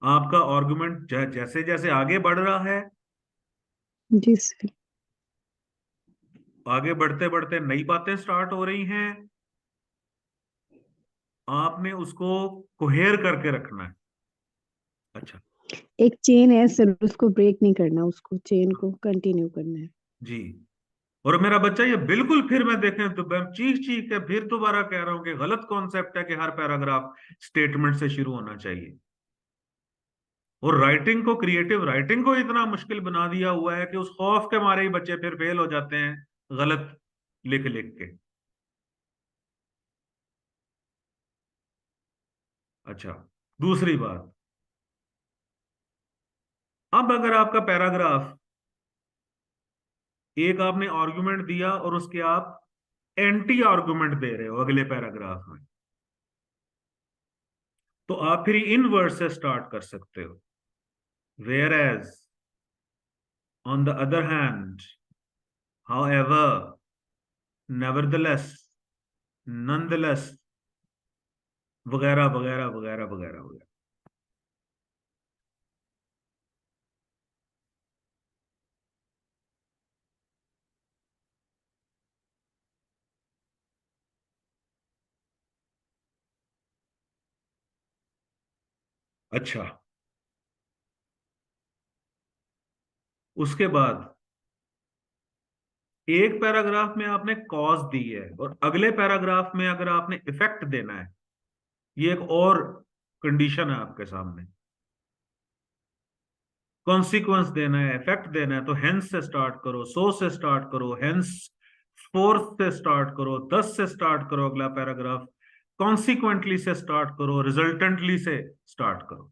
Speaker 1: आपका आर्गुमेंट जैसे जैसे आगे बढ़ रहा है,
Speaker 7: जी सर।
Speaker 1: आगे बढ़ते बढ़ते नई बातें स्टार्ट हो रही हैं, आपने उसको कोहेर करके रखना है। अच्छा
Speaker 7: एक चेन है सर, उसको ब्रेक नहीं करना, उसको चेन को कंटिन्यू करना है।
Speaker 1: जी। और मेरा बच्चा ये बिल्कुल, फिर मैं देखें तो मैं चीख चीख के फिर दोबारा कह रहा हूं कि गलत कॉन्सेप्ट है कि हर पैराग्राफ स्टेटमेंट से शुरू होना चाहिए। और राइटिंग को, क्रिएटिव राइटिंग को इतना मुश्किल बना दिया हुआ है कि उस खौफ के मारे ही बच्चे फिर फेल हो जाते हैं गलत लिख लिख के। अच्छा, दूसरी बात, अब अगर आपका पैराग्राफ, एक आपने आर्गुमेंट दिया और उसके आप एंटी आर्गुमेंट दे रहे हो अगले पैराग्राफ में, तो आप फिर इन वर्ड से स्टार्ट कर सकते हो। whereas on the other hand, however, nevertheless, nonetheless, वगैरह वगैरह वगैरह वगैरह वगैरह। अच्छा, उसके बाद एक पैराग्राफ में आपने कॉज दी है और अगले पैराग्राफ में अगर आपने इफेक्ट देना है, ये एक और कंडीशन है आपके सामने। कॉन्सिक्वेंस देना है, इफेक्ट देना है, तो हेंस से स्टार्ट करो, सो से स्टार्ट करो, हेंस फोर्थ से स्टार्ट करो, दस से स्टार्ट करो अगला पैराग्राफ, कॉन्सिक्वेंटली से स्टार्ट करो, रिजल्टेंटली से स्टार्ट करो।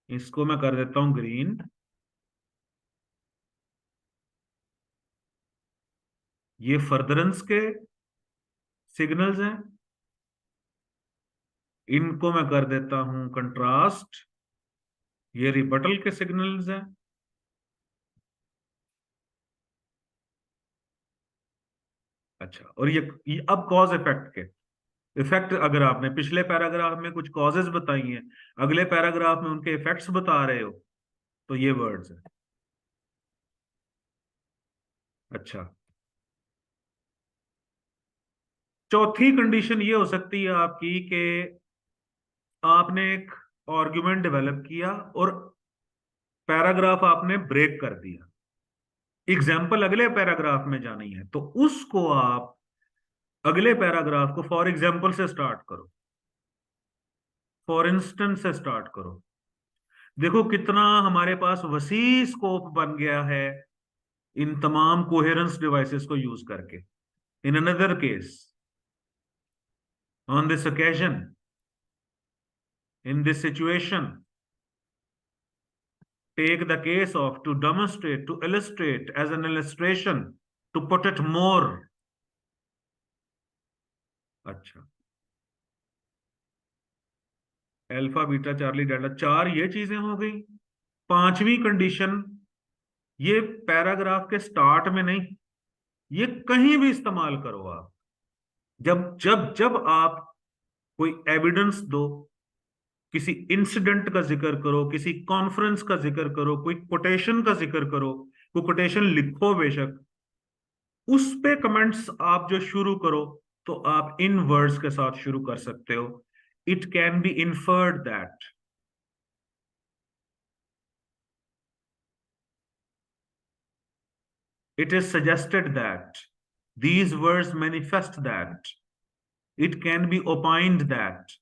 Speaker 1: इसको मैं कर देता हूं ग्रीन। ये फर्दरेंस के सिग्नल्स हैं, इनको मैं कर देता हूं कंट्रास्ट। ये रिबटल के सिग्नल्स हैं। अच्छा, और ये अब कॉज इफेक्ट के इफेक्ट, अगर आपने पिछले पैराग्राफ में कुछ कॉजेज बताई हैं, अगले पैराग्राफ में उनके इफेक्ट्स बता रहे हो, तो ये वर्ड्स है। अच्छा, चौथी कंडीशन ये हो सकती है आपकी कि आपने एक आर्गुमेंट डेवलप किया और पैराग्राफ आपने ब्रेक कर दिया, एग्जाम्पल अगले पैराग्राफ में जानी है, तो उसको आप अगले पैराग्राफ को फॉर एग्जाम्पल से स्टार्ट करो, फॉर इंस्टेंस से स्टार्ट करो। देखो कितना हमारे पास वसी स्कोप बन गया है इन तमाम कोहेरेंस डिवाइसेस को यूज करके। In another case, on this occasion, in this situation, take the case of, to demonstrate, to illustrate, as an illustration, to put it more. अच्छा, अल्फा बीटा चार्ली डेल्टा, चार ये चीजें हो गई। पांचवी condition, ये पैराग्राफ के स्टार्ट में नहीं, ये कहीं भी इस्तेमाल करो आप। जब जब जब आप कोई एविडेंस दो किसी इंसिडेंट का जिक्र करो, किसी कॉन्फ्रेंस का जिक्र करो, कोई कोटेशन का जिक्र करो, कोई कोटेशन लिखो बेशक, उस पे कमेंट्स आप जो शुरू करो तो आप इन वर्ड्स के साथ शुरू कर सकते हो। It can be inferred that, it is suggested that, these words manifest that, it can be opined that,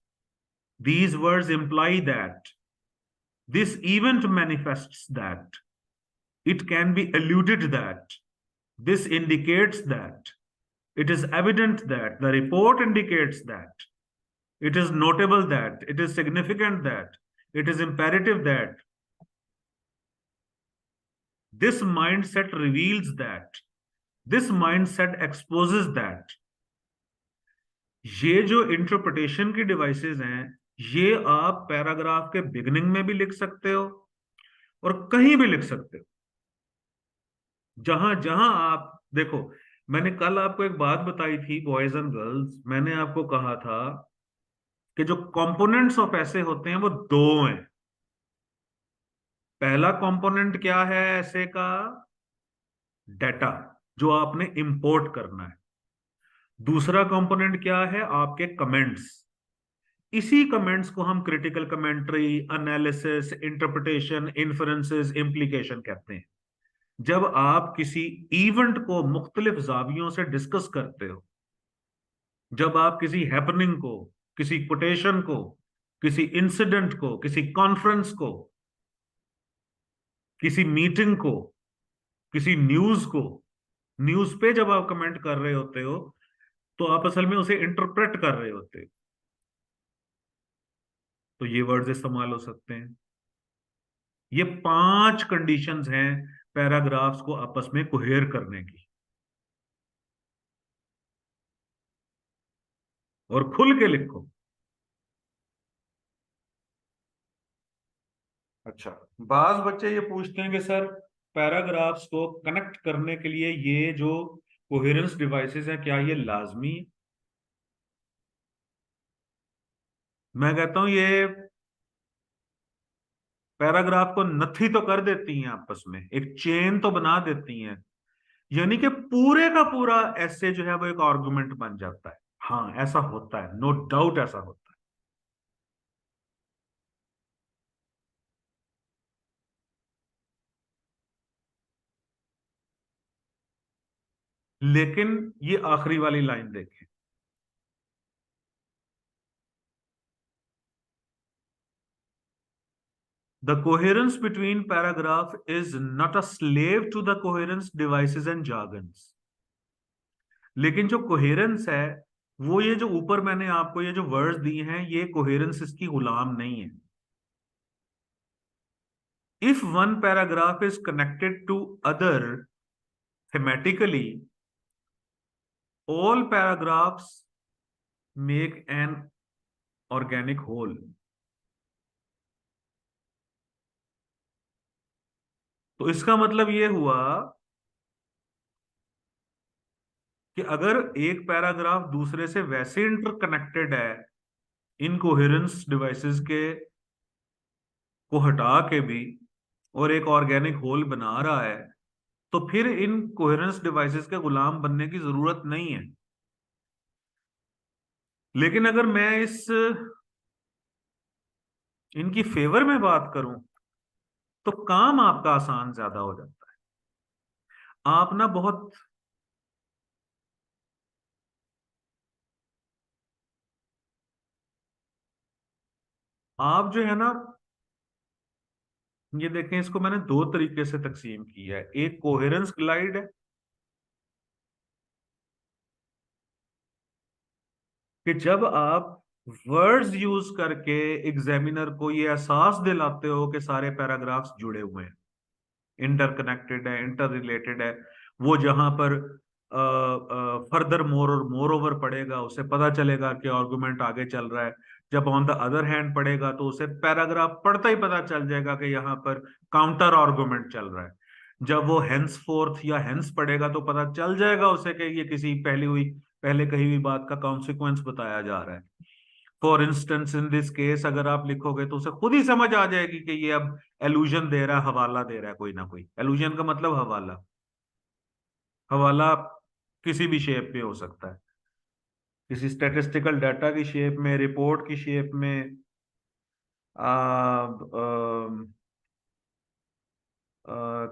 Speaker 1: these words imply that, this event manifests that, it can be alluded that, this indicates that, it is evident that, the report indicates that, it is notable that, it is significant that, it is imperative that, this mindset reveals that, this mindset exposes that। ये जो interpretation की devices हैं, ये आप paragraph के beginning में भी लिख सकते हो और कहीं भी लिख सकते हो, जहां जहां आप देखो। मैंने कल आपको एक बात बताई थी बॉयज एंड गर्ल्स, मैंने आपको कहा था कि जो कंपोनेंट्स ऑफ ऐसे होते हैं वो दो हैं। पहला कंपोनेंट क्या है ऐसे का? डाटा, जो आपने इंपोर्ट करना है। दूसरा कंपोनेंट क्या है? आपके कमेंट्स। इसी कमेंट्स को हम critical commentary, analysis, interpretation, inferences, implication कहते हैं। जब आप किसी इवेंट को मुख्तलिफ जावियों से डिस्कस करते हो, जब आप किसी हैपनिंग को, किसी कोटेशन को, किसी इंसिडेंट को, किसी कॉन्फ्रेंस को, किसी मीटिंग को, किसी न्यूज को, न्यूज पे जब आप कमेंट कर रहे होते हो तो आप असल में उसे इंटरप्रेट कर रहे होते हो। तो ये वर्ड्स इस्तेमाल हो सकते हैं। ये 5 कंडीशंस हैं पैराग्राफ्स को आपस में कोहेर करने की। और खुल के लिखो। अच्छा, बाज बच्चे ये पूछते हैं कि सर पैराग्राफ्स को कनेक्ट करने के लिए ये जो कोहेरेंस डिवाइसेस हैं, क्या ये लाजमी है? मैं कहता हूं ये पैराग्राफ को नथी तो कर देती हैं, आपस में एक चेन तो बना देती हैं, यानी कि पूरे का पूरा ऐसे जो है वो एक आर्गुमेंट बन जाता है। हाँ, ऐसा होता है, नो डाउट ऐसा होता है। लेकिन ये आखिरी वाली लाइन देखें, the coherence between paragraph is not a slave to the coherence devices and jargons। लेकिन जो कोहेरेंस है वो ये जो ऊपर मैंने आपको ये जो वर्ड्स दिए हैं, ये कोहेरेंस इसकी गुलाम नहीं है। If one paragraph is connected to other thematically, all paragraphs make an organic whole। तो इसका मतलब ये हुआ कि अगर एक पैराग्राफ दूसरे से वैसे इंटरकनेक्टेड है, इन कोहेरेंस डिवाइसेस के को हटा के भी, और एक ऑर्गेनिक होल बना रहा है, तो फिर इन कोहेरेंस डिवाइसेस के गुलाम बनने की जरूरत नहीं है। लेकिन अगर मैं इनकी फेवर में बात करूं तो काम आपका आसान ज्यादा हो जाता है। आप ना बहुत आप जो है ना, ये देखें, इसको मैंने 2 तरीके से तकसीम किया है। एक कोहेरेंस ग्लाइड है कि जब आप वर्ड्स यूज करके एग्जामिनर को ये एहसास दिलाते हो कि सारे पैराग्राफ्स जुड़े हुए हैं, इंटरकनेक्टेड है, इंटर रिलेटेड है, वो जहां पर फर्दर मोर और मोर ओवर पड़ेगा उसे पता चलेगा कि आर्गुमेंट आगे चल रहा है। जब ऑन द अदर हैंड पड़ेगा तो उसे पैराग्राफ पढ़ता ही पता चल जाएगा कि यहाँ पर काउंटर आर्गुमेंट चल रहा है। जब वो हेंस फोर्थ या हेंस पढ़ेगा तो पता चल जाएगा उसे कि ये किसी पहले कही हुई बात का कॉन्सिक्वेंस बताया जा रहा है। For instance in this case अगर आप लिखोगे तो उसे खुद ही समझ आ जाएगी कि ये अब एलूजन दे रहा है, हवाला दे रहा है कोई ना कोई। एलूजन का मतलब हवाला। हवाला किसी भी शेप में हो सकता है, किसी स्टैटिस्टिकल डाटा की शेप में, रिपोर्ट की शेप में,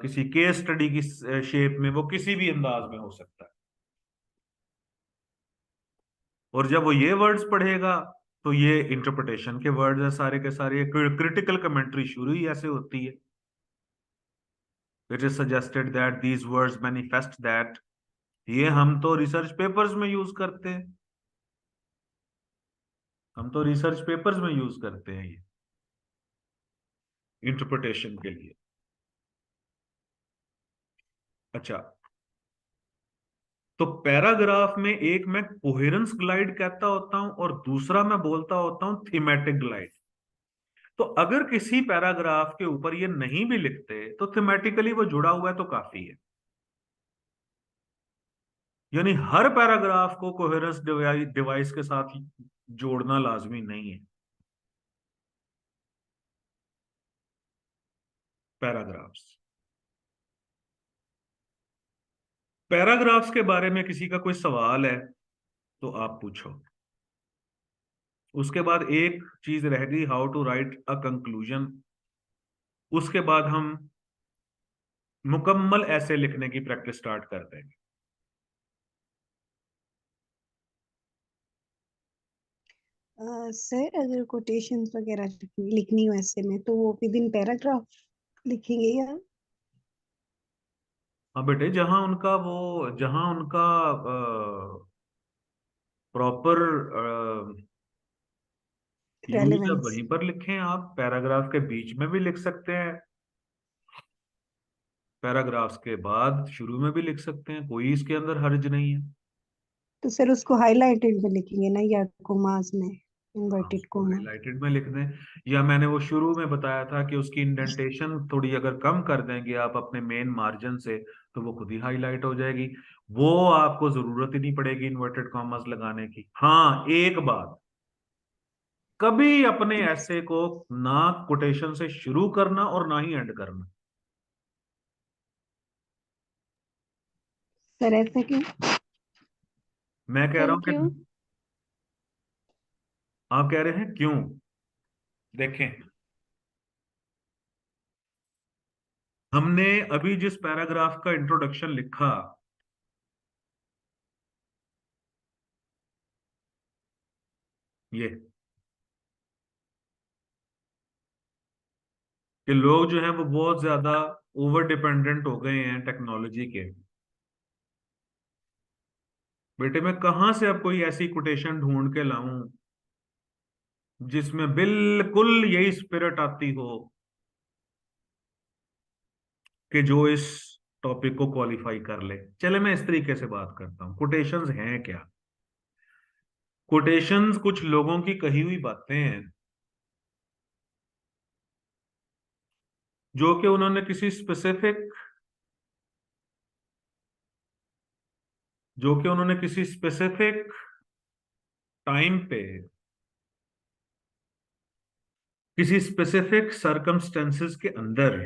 Speaker 1: किसी केस स्टडी की शेप में, वो किसी भी अंदाज में हो सकता है। और जब वो ये वर्ड्स पढ़ेगा तो ये इंटरप्रिटेशन के वर्ड्स है सारे के सारे। क्रिटिकल कमेंट्री शुरू ही ऐसे होती है। It is suggested that these words manifest that. ये हम तो रिसर्च पेपर्स में यूज करते हैं, हम तो रिसर्च पेपर्स में यूज करते हैं ये इंटरप्रिटेशन के लिए। अच्छा, तो पैराग्राफ में एक मैं कोहेरेंस ग्लाइड कहता होता हूं और दूसरा मैं बोलता होता हूं थीमेटिक ग्लाइड। तो अगर किसी पैराग्राफ के ऊपर ये नहीं भी लिखते तो थीमेटिकली वो जुड़ा हुआ है तो काफी है। यानी हर पैराग्राफ को कोहेरेंस डिवाइस के साथ जोड़ना लाजमी नहीं है। पैराग्राफ्स पैराग्राफ्स के बारे में किसी का कोई सवाल है तो आप पूछो। उसके बाद एक चीज रह गई, how to write a conclusion. उसके बाद हम मुकम्मल ऐसे लिखने की प्रैक्टिस स्टार्ट कर देंगे।
Speaker 7: सर अगर कोटेशंस वगैरह लिखनी हो ऐसे में तो वो विद इन पैराग्राफ लिखेंगे या?
Speaker 1: हाँ बेटे, जहां उनका प्रॉपर यूज है
Speaker 7: रेलेवेंस?
Speaker 1: वहीं पर लिखें। आप पैराग्राफ के बीच में भी लिख सकते हैं, पैराग्राफ्स के बाद शुरू में भी लिख सकते हैं, कोई इसके अंदर हर्ज नहीं है।
Speaker 7: तो सर उसको हाईलाइटेड में लिखेंगे ना, या कोमास में,
Speaker 1: हाँ,
Speaker 7: इन्वर्टेड
Speaker 1: उसको
Speaker 7: कोमा?
Speaker 1: हाईलाइटेड में लिख दें, या मैंने वो शुरू में बताया था कि उसकी इंडेंटेशन थोड़ी अगर कम कर देंगे आप अपने मेन मार्जिन से तो वो खुद ही हाईलाइट हो जाएगी। वो आपको जरूरत ही नहीं पड़ेगी इन्वर्टेड कॉमर्स लगाने की। हाँ, एक बात, कभी अपने ऐसे को ना कोटेशन से शुरू करना और ना ही एंड करना।
Speaker 7: सर ऐसा क्यों?
Speaker 1: मैं कह रहा
Speaker 5: सर
Speaker 1: हूं
Speaker 5: क्यों?
Speaker 1: कि आप कह रहे हैं क्यों। देखें, हमने अभी जिस पैराग्राफ का इंट्रोडक्शन लिखा, ये कि लोग जो है वो बहुत ज्यादा ओवर डिपेंडेंट हो गए हैं टेक्नोलॉजी के। बेटे, मैं कहां से अब कोई ऐसी कोटेशन ढूंढ के लाऊं जिसमें बिल्कुल यही स्पिरिट आती हो कि जो इस टॉपिक को क्वालिफाई कर ले। चले मैं इस तरीके से बात करता हूं, कोटेशंस हैं क्या। कोटेशंस कुछ लोगों की कही हुई बातें हैं जो कि उन्होंने किसी स्पेसिफिक टाइम पे, किसी स्पेसिफिक सरकमस्टेंसेस के अंदर,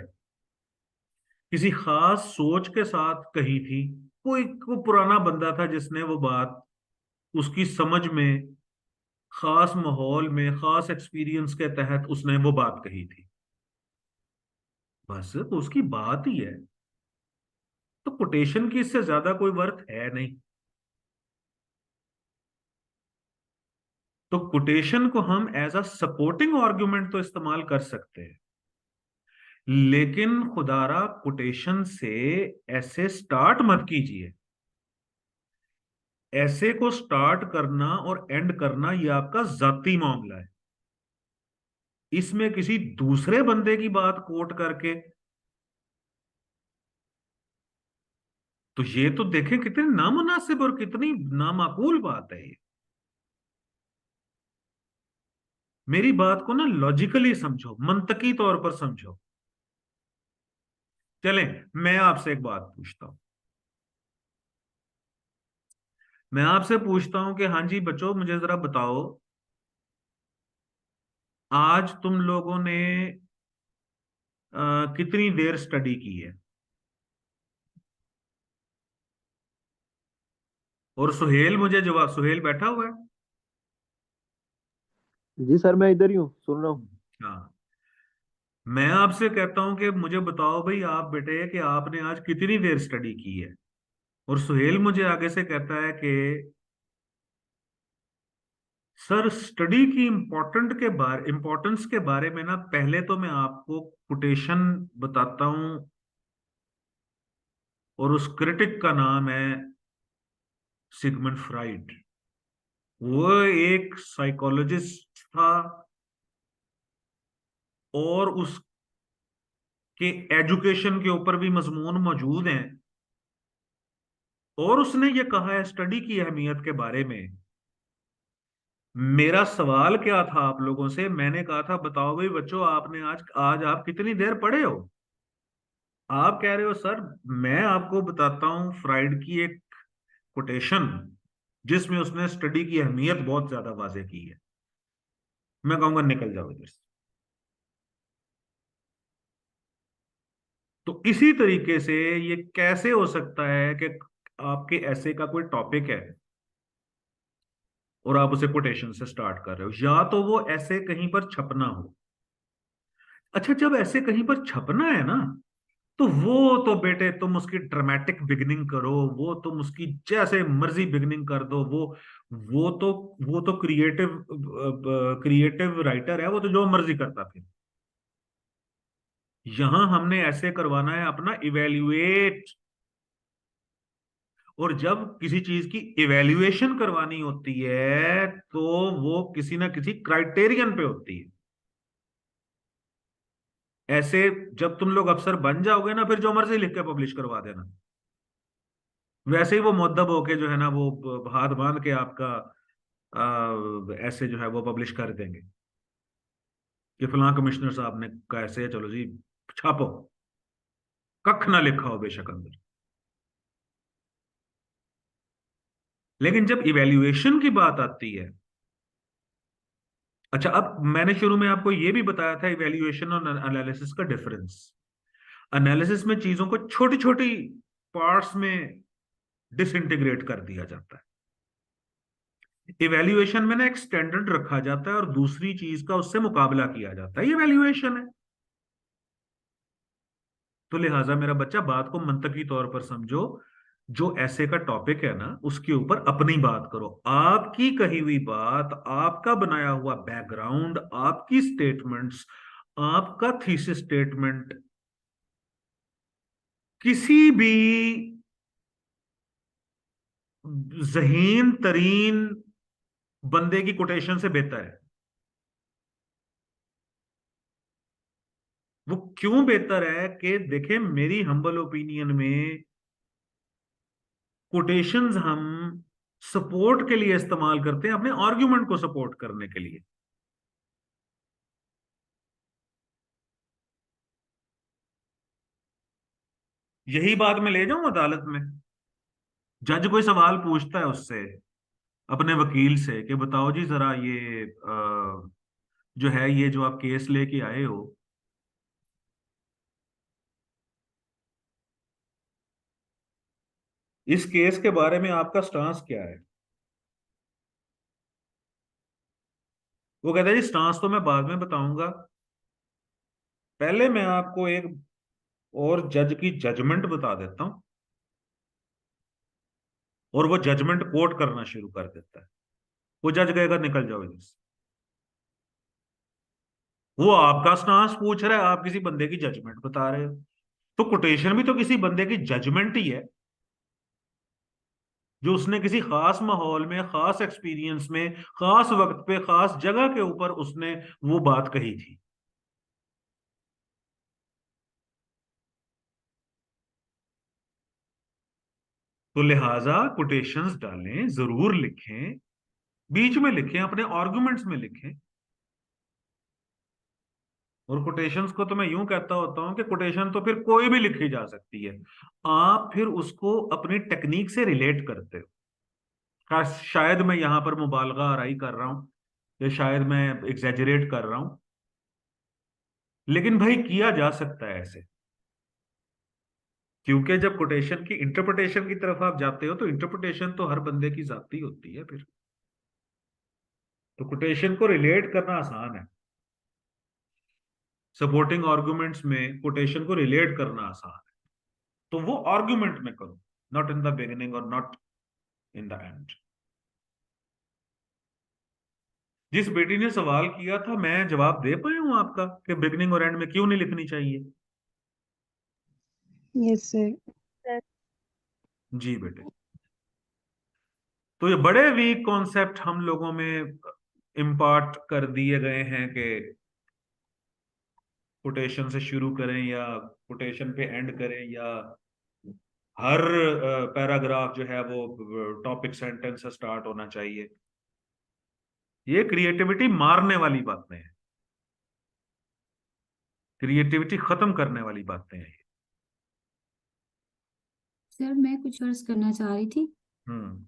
Speaker 1: किसी खास सोच के साथ कही थी। कोई पुराना बंदा था जिसने वो बात उसकी समझ में, खास माहौल में, खास एक्सपीरियंस के तहत उसने वो बात कही थी। बस तो उसकी बात ही है। तो कोटेशन की इससे ज्यादा कोई वर्थ है नहीं। तो कोटेशन को हम एज अ सपोर्टिंग आर्गुमेंट तो इस्तेमाल कर सकते हैं, लेकिन खुदारा कोटेशन से ऐसे स्टार्ट मत कीजिए। ऐसे को स्टार्ट करना और एंड करना ये आपका जाती मामला है। इसमें किसी दूसरे बंदे की बात कोट करके, तो ये तो देखें कितनी नामुनासिब और कितनी नामाकूल बात है ये। मेरी बात को ना लॉजिकली समझो, मंतकी तौर पर समझो। चलें, मैं आपसे एक बात पूछता हूं। मैं आपसे पूछता हूं कि हाँ जी बच्चों, मुझे जरा बताओ आज तुम लोगों ने कितनी देर स्टडी की है? और सुहेल, मुझे जवाब, सुहेल बैठा हुआ है।
Speaker 3: जी सर, मैं इधर ही हूँ, सुन रहा हूँ।
Speaker 1: हाँ, मैं आपसे कहता हूं कि मुझे बताओ भाई आप बेटे कि आपने आज कितनी देर स्टडी की है। और सुहेल मुझे आगे से कहता है कि सर स्टडी की इम्पोर्टेंस के बारे में ना, पहले तो मैं आपको कोटेशन बताता हूं, और उस क्रिटिक का नाम है सिगमंड फ्राइड। वो एक साइकोलॉजिस्ट था, और उसके एजुकेशन के ऊपर भी मजमून मौजूद हैं। और उसने ये कहा है स्टडी की अहमियत के बारे में। मेरा सवाल क्या था आप लोगों से? मैंने कहा था बताओ भाई बच्चों, आपने आज आज आप कितनी देर पढ़े हो? आप कह रहे हो सर, मैं आपको बताता हूं फ्राइड की एक कोटेशन जिसमें उसने स्टडी की अहमियत बहुत ज्यादा वाजे की है। मैं कहूंगा निकल जाओ इधर से। तो इसी तरीके से ये कैसे हो सकता है कि आपके ऐसे का कोई टॉपिक है और आप उसे कोटेशन से स्टार्ट कर रहे हो? या तो वो ऐसे कहीं पर छपना हो। अच्छा, जब ऐसे कहीं पर छपना है ना, तो वो तो बेटे तुम उसकी ड्रामेटिक बिगनिंग करो, वो तुम उसकी जैसे मर्जी बिगनिंग कर दो। वो तो क्रिएटिव राइटर है, वो तो जो मर्जी करता फिर। यहां हमने ऐसे करवाना है अपना इवेल्युएट। और जब किसी चीज की इवेल्युएशन करवानी होती है तो वो किसी ना किसी क्राइटेरियन पे होती है। ऐसे जब तुम लोग अफसर बन जाओगे ना, फिर जो मर्जी लिख के पब्लिश करवा देना। वैसे ही वो मुअद्दब होके जो है ना, वो हाथ बांध के आपका ऐसे जो है वो पब्लिश कर देंगे कि फलां कमिश्नर साहब ने कहा ऐसे है, चलो जी छापो। कख ना लिखा हो बेशक अंदर। लेकिन जब इवेल्युएशन की बात आती है, अच्छा अब मैंने शुरू में आपको यह भी बताया था इवेल्युएशन और एनालिसिस का डिफरेंस। एनालिसिस में चीजों को छोटी छोटी पार्ट्स में डिसइंटीग्रेट कर दिया जाता है। इवेल्युएशन में ना एक स्टैंडर्ड रखा जाता है और दूसरी चीज का उससे मुकाबला किया जाता है। ये इवेल्युएशन है। तो लिहाजा मेरा बच्चा, बात को मंतकी तौर पर समझो। जो ऐसे का टॉपिक है ना, उसके ऊपर अपनी बात करो। आपकी कही हुई बात, आपका बनाया हुआ बैकग्राउंड, आपकी स्टेटमेंट्स, आपका थीसिस स्टेटमेंट किसी भी ज़हीन तरीन बंदे की कोटेशन से बेहतर है। वो क्यों बेहतर है कि देखें, मेरी हम्बल ओपिनियन में कोटेशंस हम सपोर्ट के लिए इस्तेमाल करते हैं, अपने आर्ग्यूमेंट को सपोर्ट करने के लिए। यही बात मैं ले जाऊं अदालत में। जज कोई सवाल पूछता है उससे, अपने वकील से, कि बताओ जी जरा ये जो है, ये जो आप केस लेके आए हो, इस केस के बारे में आपका स्टांस क्या है? वो कहता है जी स्टांस तो मैं बाद में बताऊंगा, पहले मैं आपको एक और जज की जजमेंट बता देता हूं। और वो जजमेंट कोट करना शुरू कर देता है। वो जज कहेगा निकल जाओ इधर से। वो आपका स्टांस पूछ रहा है, आप किसी बंदे की जजमेंट बता रहे हो। तो कोटेशन भी तो किसी बंदे की जजमेंट ही है, जो उसने किसी खास माहौल में, खास एक्सपीरियंस में, खास वक्त पे, खास जगह के ऊपर उसने वो बात कही थी। तो लिहाजा कोटेशंस डालें, जरूर लिखें, बीच में लिखें, अपने आर्गुमेंट्स में लिखें। और कोटेशंस को तो मैं यूं कहता होता हूं कि कोटेशन तो फिर कोई भी लिखी जा सकती है। आप फिर उसको अपनी टेक्निक से रिलेट करते हो। शायद मैं यहां पर मुबालगा आराई कर रहा हूं, या शायद मैं एग्जैजरेट कर रहा हूं, लेकिन भाई किया जा सकता है ऐसे। क्योंकि जब कोटेशन की इंटरप्रिटेशन की तरफ आप जाते हो तो इंटरप्रिटेशन तो हर बंदे की जाती होती है फिर। तो कोटेशन को रिलेट करना आसान है, सपोर्टिंग आर्गुमेंट्स में कोटेशन को रिलेट करना आसान है। तो वो आर्गुमेंट में करो, नॉट इन द बिगिनिंग और नॉट इन द एंड। जिस बेटी ने सवाल किया था, मैं जवाब दे पाया हूं आपका कि बिगिनिंग और एंड में क्यों नहीं लिखनी चाहिए?
Speaker 7: Yes sir.
Speaker 1: जी बेटे। तो ये बड़े वीक कॉन्सेप्ट हम लोगों में इम्पार्ट कर दिए गए हैं कि कोटेशन से शुरू करें या कोटेशन पे एंड करें, या हर पैराग्राफ जो है वो टॉपिक सेंटेंस से स्टार्ट होना चाहिए। ये क्रिएटिविटी मारने वाली बातें हैं, क्रिएटिविटी खत्म करने वाली बातें हैं।
Speaker 6: सर मैं कुछ अर्ज करना चाह रही थी।
Speaker 1: हम्म।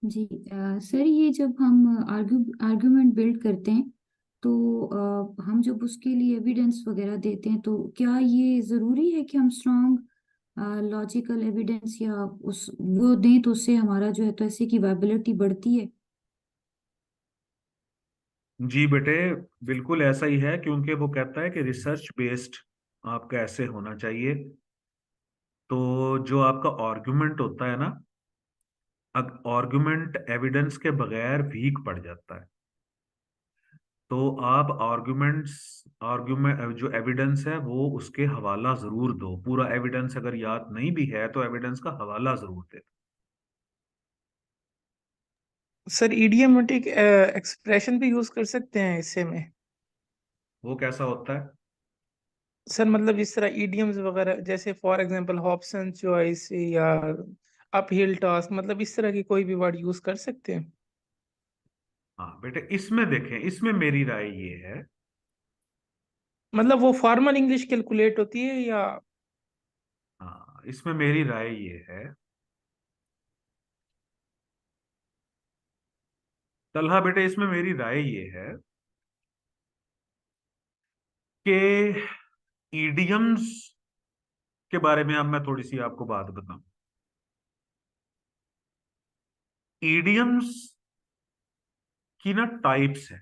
Speaker 6: जी सर, ये जब हम आर्ग्यूमेंट बिल्ड करते हैं तो हम जब उसके लिए एविडेंस वगैरह देते हैं तो क्या ये जरूरी है कि हम स्ट्रॉन्ग लॉजिकल एविडेंस या उस वो दें तो उससे हमारा जो है तो ऐसे की वायबिलिटी बढ़ती है?
Speaker 1: जी बेटे, बिल्कुल ऐसा ही है, क्योंकि वो कहता है कि रिसर्च बेस्ड आपका ऐसे होना चाहिए। तो जो आपका आर्गुमेंट होता है ना, आर्गुमेंट एविडेंस के बगैर वीक पड़ जाता है। तो आप आर्गुमेंट जो एविडेंस है वो उसके हवाला जरूर दो। पूरा एविडेंस अगर याद नहीं भी है तो एविडेंस का हवाला जरूर दे।
Speaker 8: सर इडियोमेटिक एक्सप्रेशन भी यूज कर सकते हैं इससे में?
Speaker 1: वो कैसा होता है?
Speaker 8: सर मतलब इस तरह ईडियम्स वगैरह, जैसे फॉर एग्जांपल हॉब्सन चॉइस या अपहिल टास्क, मतलब इस तरह की कोई भी वर्ड यूज कर सकते हैं?
Speaker 1: हाँ बेटे, इसमें देखें, इसमें मेरी राय ये है।
Speaker 8: मतलब वो फॉर्मल इंग्लिश कैलकुलेट होती है या?
Speaker 1: हाँ, इसमें मेरी राय ये है, तलहा बेटे, इसमें मेरी राय ये है कि ईडियम्स के बारे में अब मैं थोड़ी सी आपको बात बताऊं। ईडियम्स की ना टाइप्स है।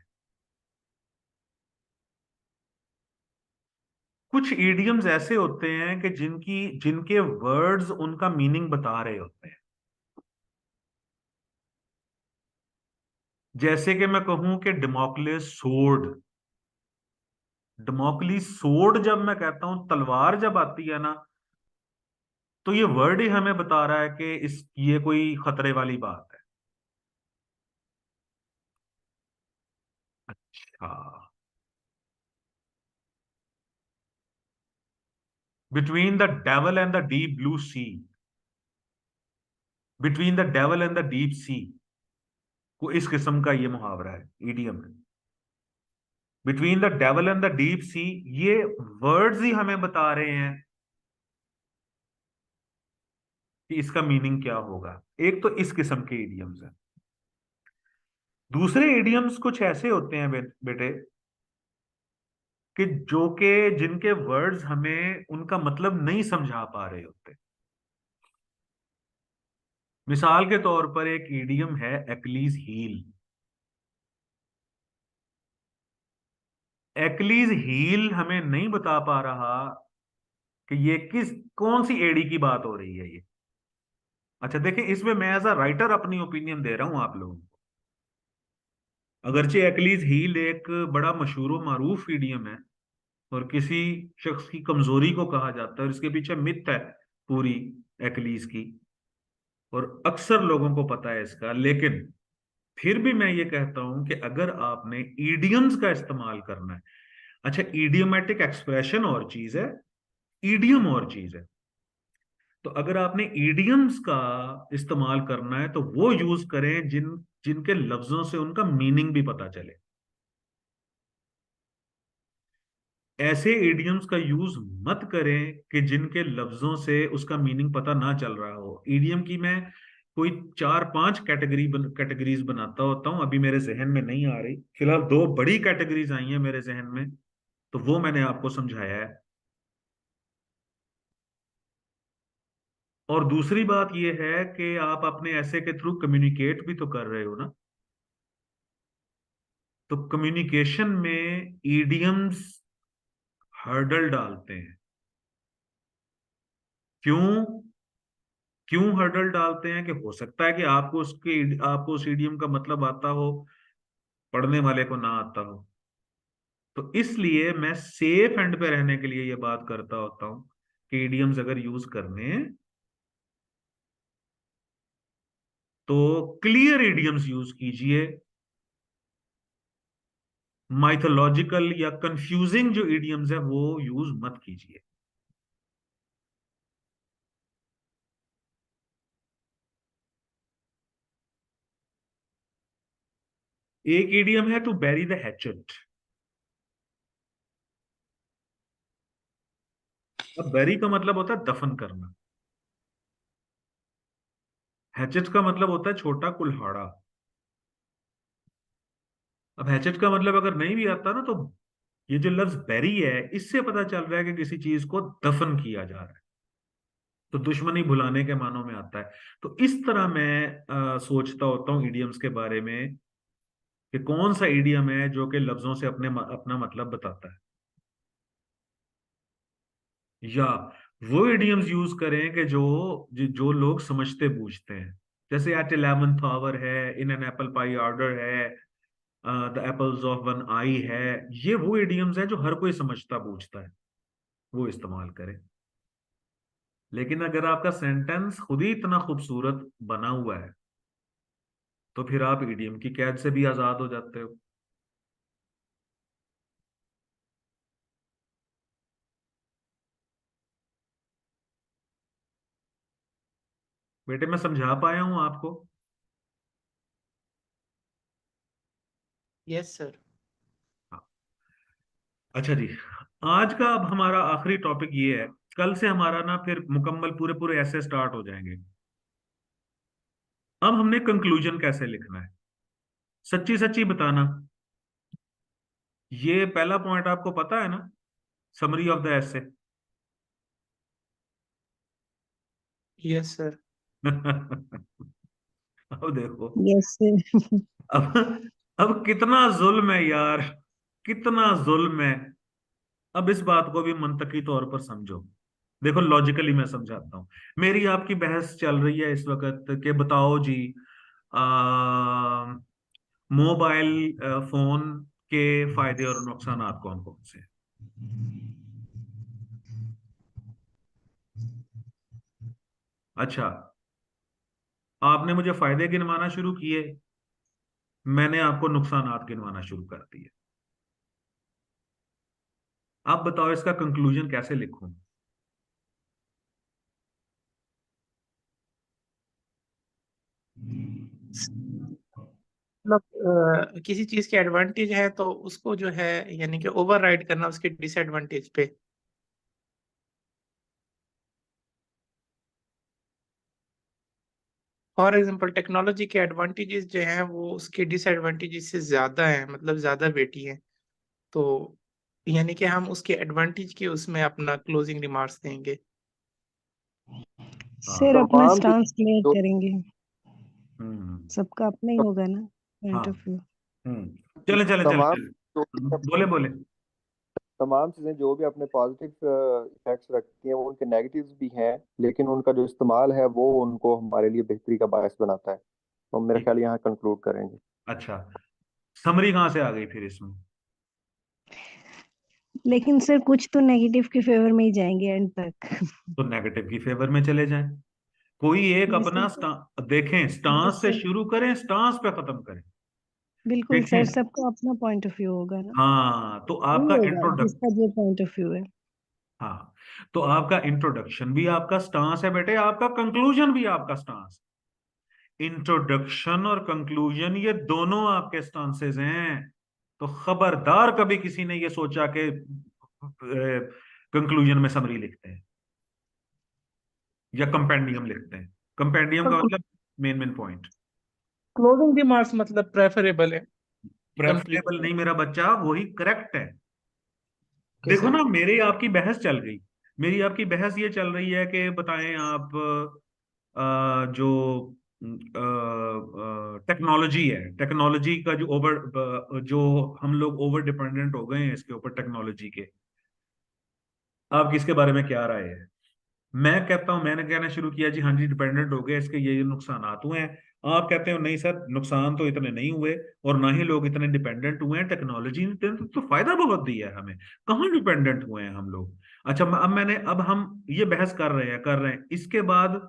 Speaker 1: कुछ ईडियम्स ऐसे होते हैं कि जिनके वर्ड्स उनका मीनिंग बता रहे होते हैं। जैसे कि मैं कहूं कि डेमोक्लिस सोर्ड जब मैं कहता हूं, तलवार जब आती है ना, तो ये वर्ड ही हमें बता रहा है कि ये कोई खतरे वाली बात है। अच्छा, between the devil and the deep blue sea, between the devil and the deep sea, को इस किस्म का ये मुहावरा है, ईडियम है। Between the devil and the deep sea, ये वर्ड्स ही हमें बता रहे हैं कि इसका मीनिंग क्या होगा। एक तो इस किस्म के इडियम्स हैं। दूसरे इडियम्स कुछ ऐसे होते हैं बेटे, कि जिनके वर्ड्स हमें उनका मतलब नहीं समझा पा रहे होते। मिसाल के तौर पर एक इडियम है एक्लीज हील। एक्लीज हील हमें नहीं बता पा रहा कि ये कौन सी एडी की बात हो रही है ये। अच्छा देखिए, इसमें मैं एज अ राइटर अपनी ओपिनियन दे रहा हूं आप लोगों को। अगरचे एक्लीज हील एक बड़ा मशहूर व मारूफ इडियम है और किसी शख्स की कमजोरी को कहा जाता है, और इसके पीछे मिथ है पूरी एक्लीज की, और अक्सर लोगों को पता है इसका। लेकिन फिर भी मैं ये कहता हूं कि अगर आपने ईडियम्स का इस्तेमाल करना है, अच्छा ईडियोमेटिक एक्सप्रेशन और चीज है, ईडियम और चीज है। तो अगर आपने ईडियम्स का इस्तेमाल करना है तो वो यूज करें जिनके लफ्जों से उनका मीनिंग भी पता चले। ऐसे इडियम्स का यूज मत करें कि जिनके लफ्जों से उसका मीनिंग पता ना चल रहा हो। ईडियम की मैं कोई 4-5 कैटेगरीज बनाता होता हूँ, अभी मेरे जहन में नहीं आ रही। फिलहाल 2 बड़ी कैटेगरीज आई हैं मेरे जहन में, तो वो मैंने आपको समझाया है। और दूसरी बात ये है कि आप अपने ऐसे के थ्रू कम्युनिकेट भी तो कर रहे हो ना, तो कम्युनिकेशन में ईडियम्स हर्डल डालते हैं। क्यों क्यों हर्डल डालते हैं? कि हो सकता है कि आपको उस ईडियम का मतलब आता हो, पढ़ने वाले को ना आता हो। तो इसलिए मैं सेफ एंड पे रहने के लिए ये बात करता होता हूं कि ईडियम्स अगर यूज करने हैं तो क्लियर ईडियम्स यूज कीजिए। माइथोलॉजिकल या कंफ्यूजिंग जो ईडियम्स है वो यूज मत कीजिए। एक ईडियम है टू बैरी द हैचेट। अब बैरी का मतलब होता है दफन करना, हैचेट का मतलब होता है छोटा कुल्हाड़ा। अब हैचेट का मतलब अगर नहीं भी आता ना, तो ये जो लफ्ज बैरी है, इससे पता चल रहा है कि किसी चीज को दफन किया जा रहा है, तो दुश्मनी भुलाने के मानों में आता है। तो इस तरह मैं सोचता होता हूँ ईडियम्स के बारे में कि कौन सा ईडियम है जो कि लफ्जों से अपना मतलब बताता है, या वो ईडियम्स यूज करें कि जो लोग समझते बूझते हैं। जैसे एट 11th आवर है, in an apple pie order है, द एप्पल्स ऑफ वन आई है। ये वो ईडियम्स है जो हर कोई समझता बूझता है, वो इस्तेमाल करें। लेकिन अगर आपका सेंटेंस खुद ही इतना खूबसूरत बना हुआ है, तो फिर आप ईडीएम की कैद से भी आजाद हो जाते हो। बेटे मैं समझा पाया हूं आपको?
Speaker 8: Yes sir.
Speaker 1: हाँ। अच्छा जी, आज का अब हमारा आखिरी टॉपिक ये है। कल से हमारा ना फिर मुकम्मल पूरे पूरे ऐसे स्टार्ट हो जाएंगे। अब हमने कंक्लूजन कैसे लिखना है, सच्ची सच्ची बताना। ये पहला पॉइंट आपको पता है ना, समरी ऑफ द ऐसे।
Speaker 8: Yes sir.
Speaker 1: अब देखो,
Speaker 7: यस
Speaker 1: अब अब कितना जुल्म है यार, कितना जुल्म है। अब इस बात को भी मंतकी तौर पर समझो। देखो लॉजिकली मैं समझाता हूं। मेरी आपकी बहस चल रही है इस वक्त कि बताओ जी, मोबाइल फोन के फायदे और नुकसान कौन कौन से हैं? अच्छा, आपने मुझे फायदे गिनवाना शुरू किए, मैंने आपको नुकसानात गिनवाना शुरू कर दिए। आप बताओ इसका कंक्लूजन कैसे लिखूं?
Speaker 8: मतलब किसी चीज के एडवांटेज है तो उसको जो है यानी कि ओवरराइड करना उसके डिसएडवांटेज पे। फॉर एग्जांपल टेक्नोलॉजी के एडवांटेजेस जो हैं वो उसके डिसएडवांटेजेस से ज्यादा हैं, मतलब ज्यादा वेटी हैं। तो यानी कि हम उसके एडवांटेज के उसमें अपना क्लोजिंग रिमार्क्स देंगे।
Speaker 7: सर
Speaker 1: हाँ।
Speaker 7: अपना
Speaker 3: तमाम
Speaker 7: स्टांस क्लियर
Speaker 3: जो
Speaker 7: करेंगे,
Speaker 1: हम्म।
Speaker 7: सबका अपना ही होगा ना
Speaker 1: हाँ।
Speaker 7: Point of view.
Speaker 1: चले चले चले
Speaker 3: तमाम
Speaker 1: चले।
Speaker 3: जो
Speaker 1: बोले बोले।
Speaker 3: तमाम चीज़ें जो भी अपने पॉजिटिव इफेक्ट्स रखती हैं वो उनके नेगेटिव्स भी हैं, लेकिन उनका जो इस्तेमाल है वो उनको हमारे लिए बेहतरी का बायस बनाता है। तो मेरा ख्याल यहाँ कंक्लूड करेंगे।
Speaker 1: अच्छा, समरी कहाँ से आ गई फिर इसमें?
Speaker 7: लेकिन सर कुछ तो नेगेटिव के फेवर में ही जाएंगे एंड तक।
Speaker 1: तो नेगेटिव की फेवर में चले जाएं। कोई एक
Speaker 7: जैसे
Speaker 1: अपना देखें, स्टांस से
Speaker 7: जैसे
Speaker 1: शुरू करें, स्टांस पे खत्म करें।
Speaker 7: बिल्कुल सर,
Speaker 1: देखें,
Speaker 7: सबका अपना पॉइंट ऑफ व्यू होगा ना,
Speaker 1: हाँ तो
Speaker 7: वही
Speaker 1: आपका
Speaker 7: होगा
Speaker 1: इंट्रोडक्ट
Speaker 7: जिसका जो पॉइंट ऑफ व्यू है।
Speaker 1: हाँ, तो आपका इंट्रोडक्शन भी आपका स्टांस है बेटे, आपका कंक्लूजन भी आपका स्टांस। इंट्रोडक्शन और कंक्लूजन ये दोनों आपके स्टांसेस हैं। तो खबरदार कभी किसी ने ये सोचा कि कंक्लूजन में समरी लिखते हैं या कंपेंडियम लिखते हैं। कंपेंडियम का मतलब मेन पॉइंट।
Speaker 8: क्लोजिंग रिमार्क्स मतलब प्रेफरेबल है
Speaker 1: प्रेफरेबल नहीं मेरा बच्चा, वही करेक्ट है। देखो
Speaker 2: कैसे?
Speaker 1: ना, मेरी आपकी बहस चल गई, मेरी आपकी बहस ये चल रही है कि बताएं आप जो टेक्नोलॉजी है, टेक्नोलॉजी का जो जो हम लोग ओवर डिपेंडेंट हो गए हैं इसके ऊपर, टेक्नोलॉजी के, आप किसके बारे में क्या राय है? मैं कहता हूं, मैंने कहना शुरू किया जी हाँ जी डिपेंडेंट हो गए, इसके ये नुकसान हुए हैं। आप कहते हो नहीं सर, नुकसान तो इतने नहीं हुए और ना ही लोग इतने डिपेंडेंट हुए हैं, टेक्नोलॉजी ने तो फायदा बहुत दिया है हमें, कहाँ डिपेंडेंट हुए हैं हम लोग। अच्छा, अब हम ये बहस कर रहे हैं इसके बाद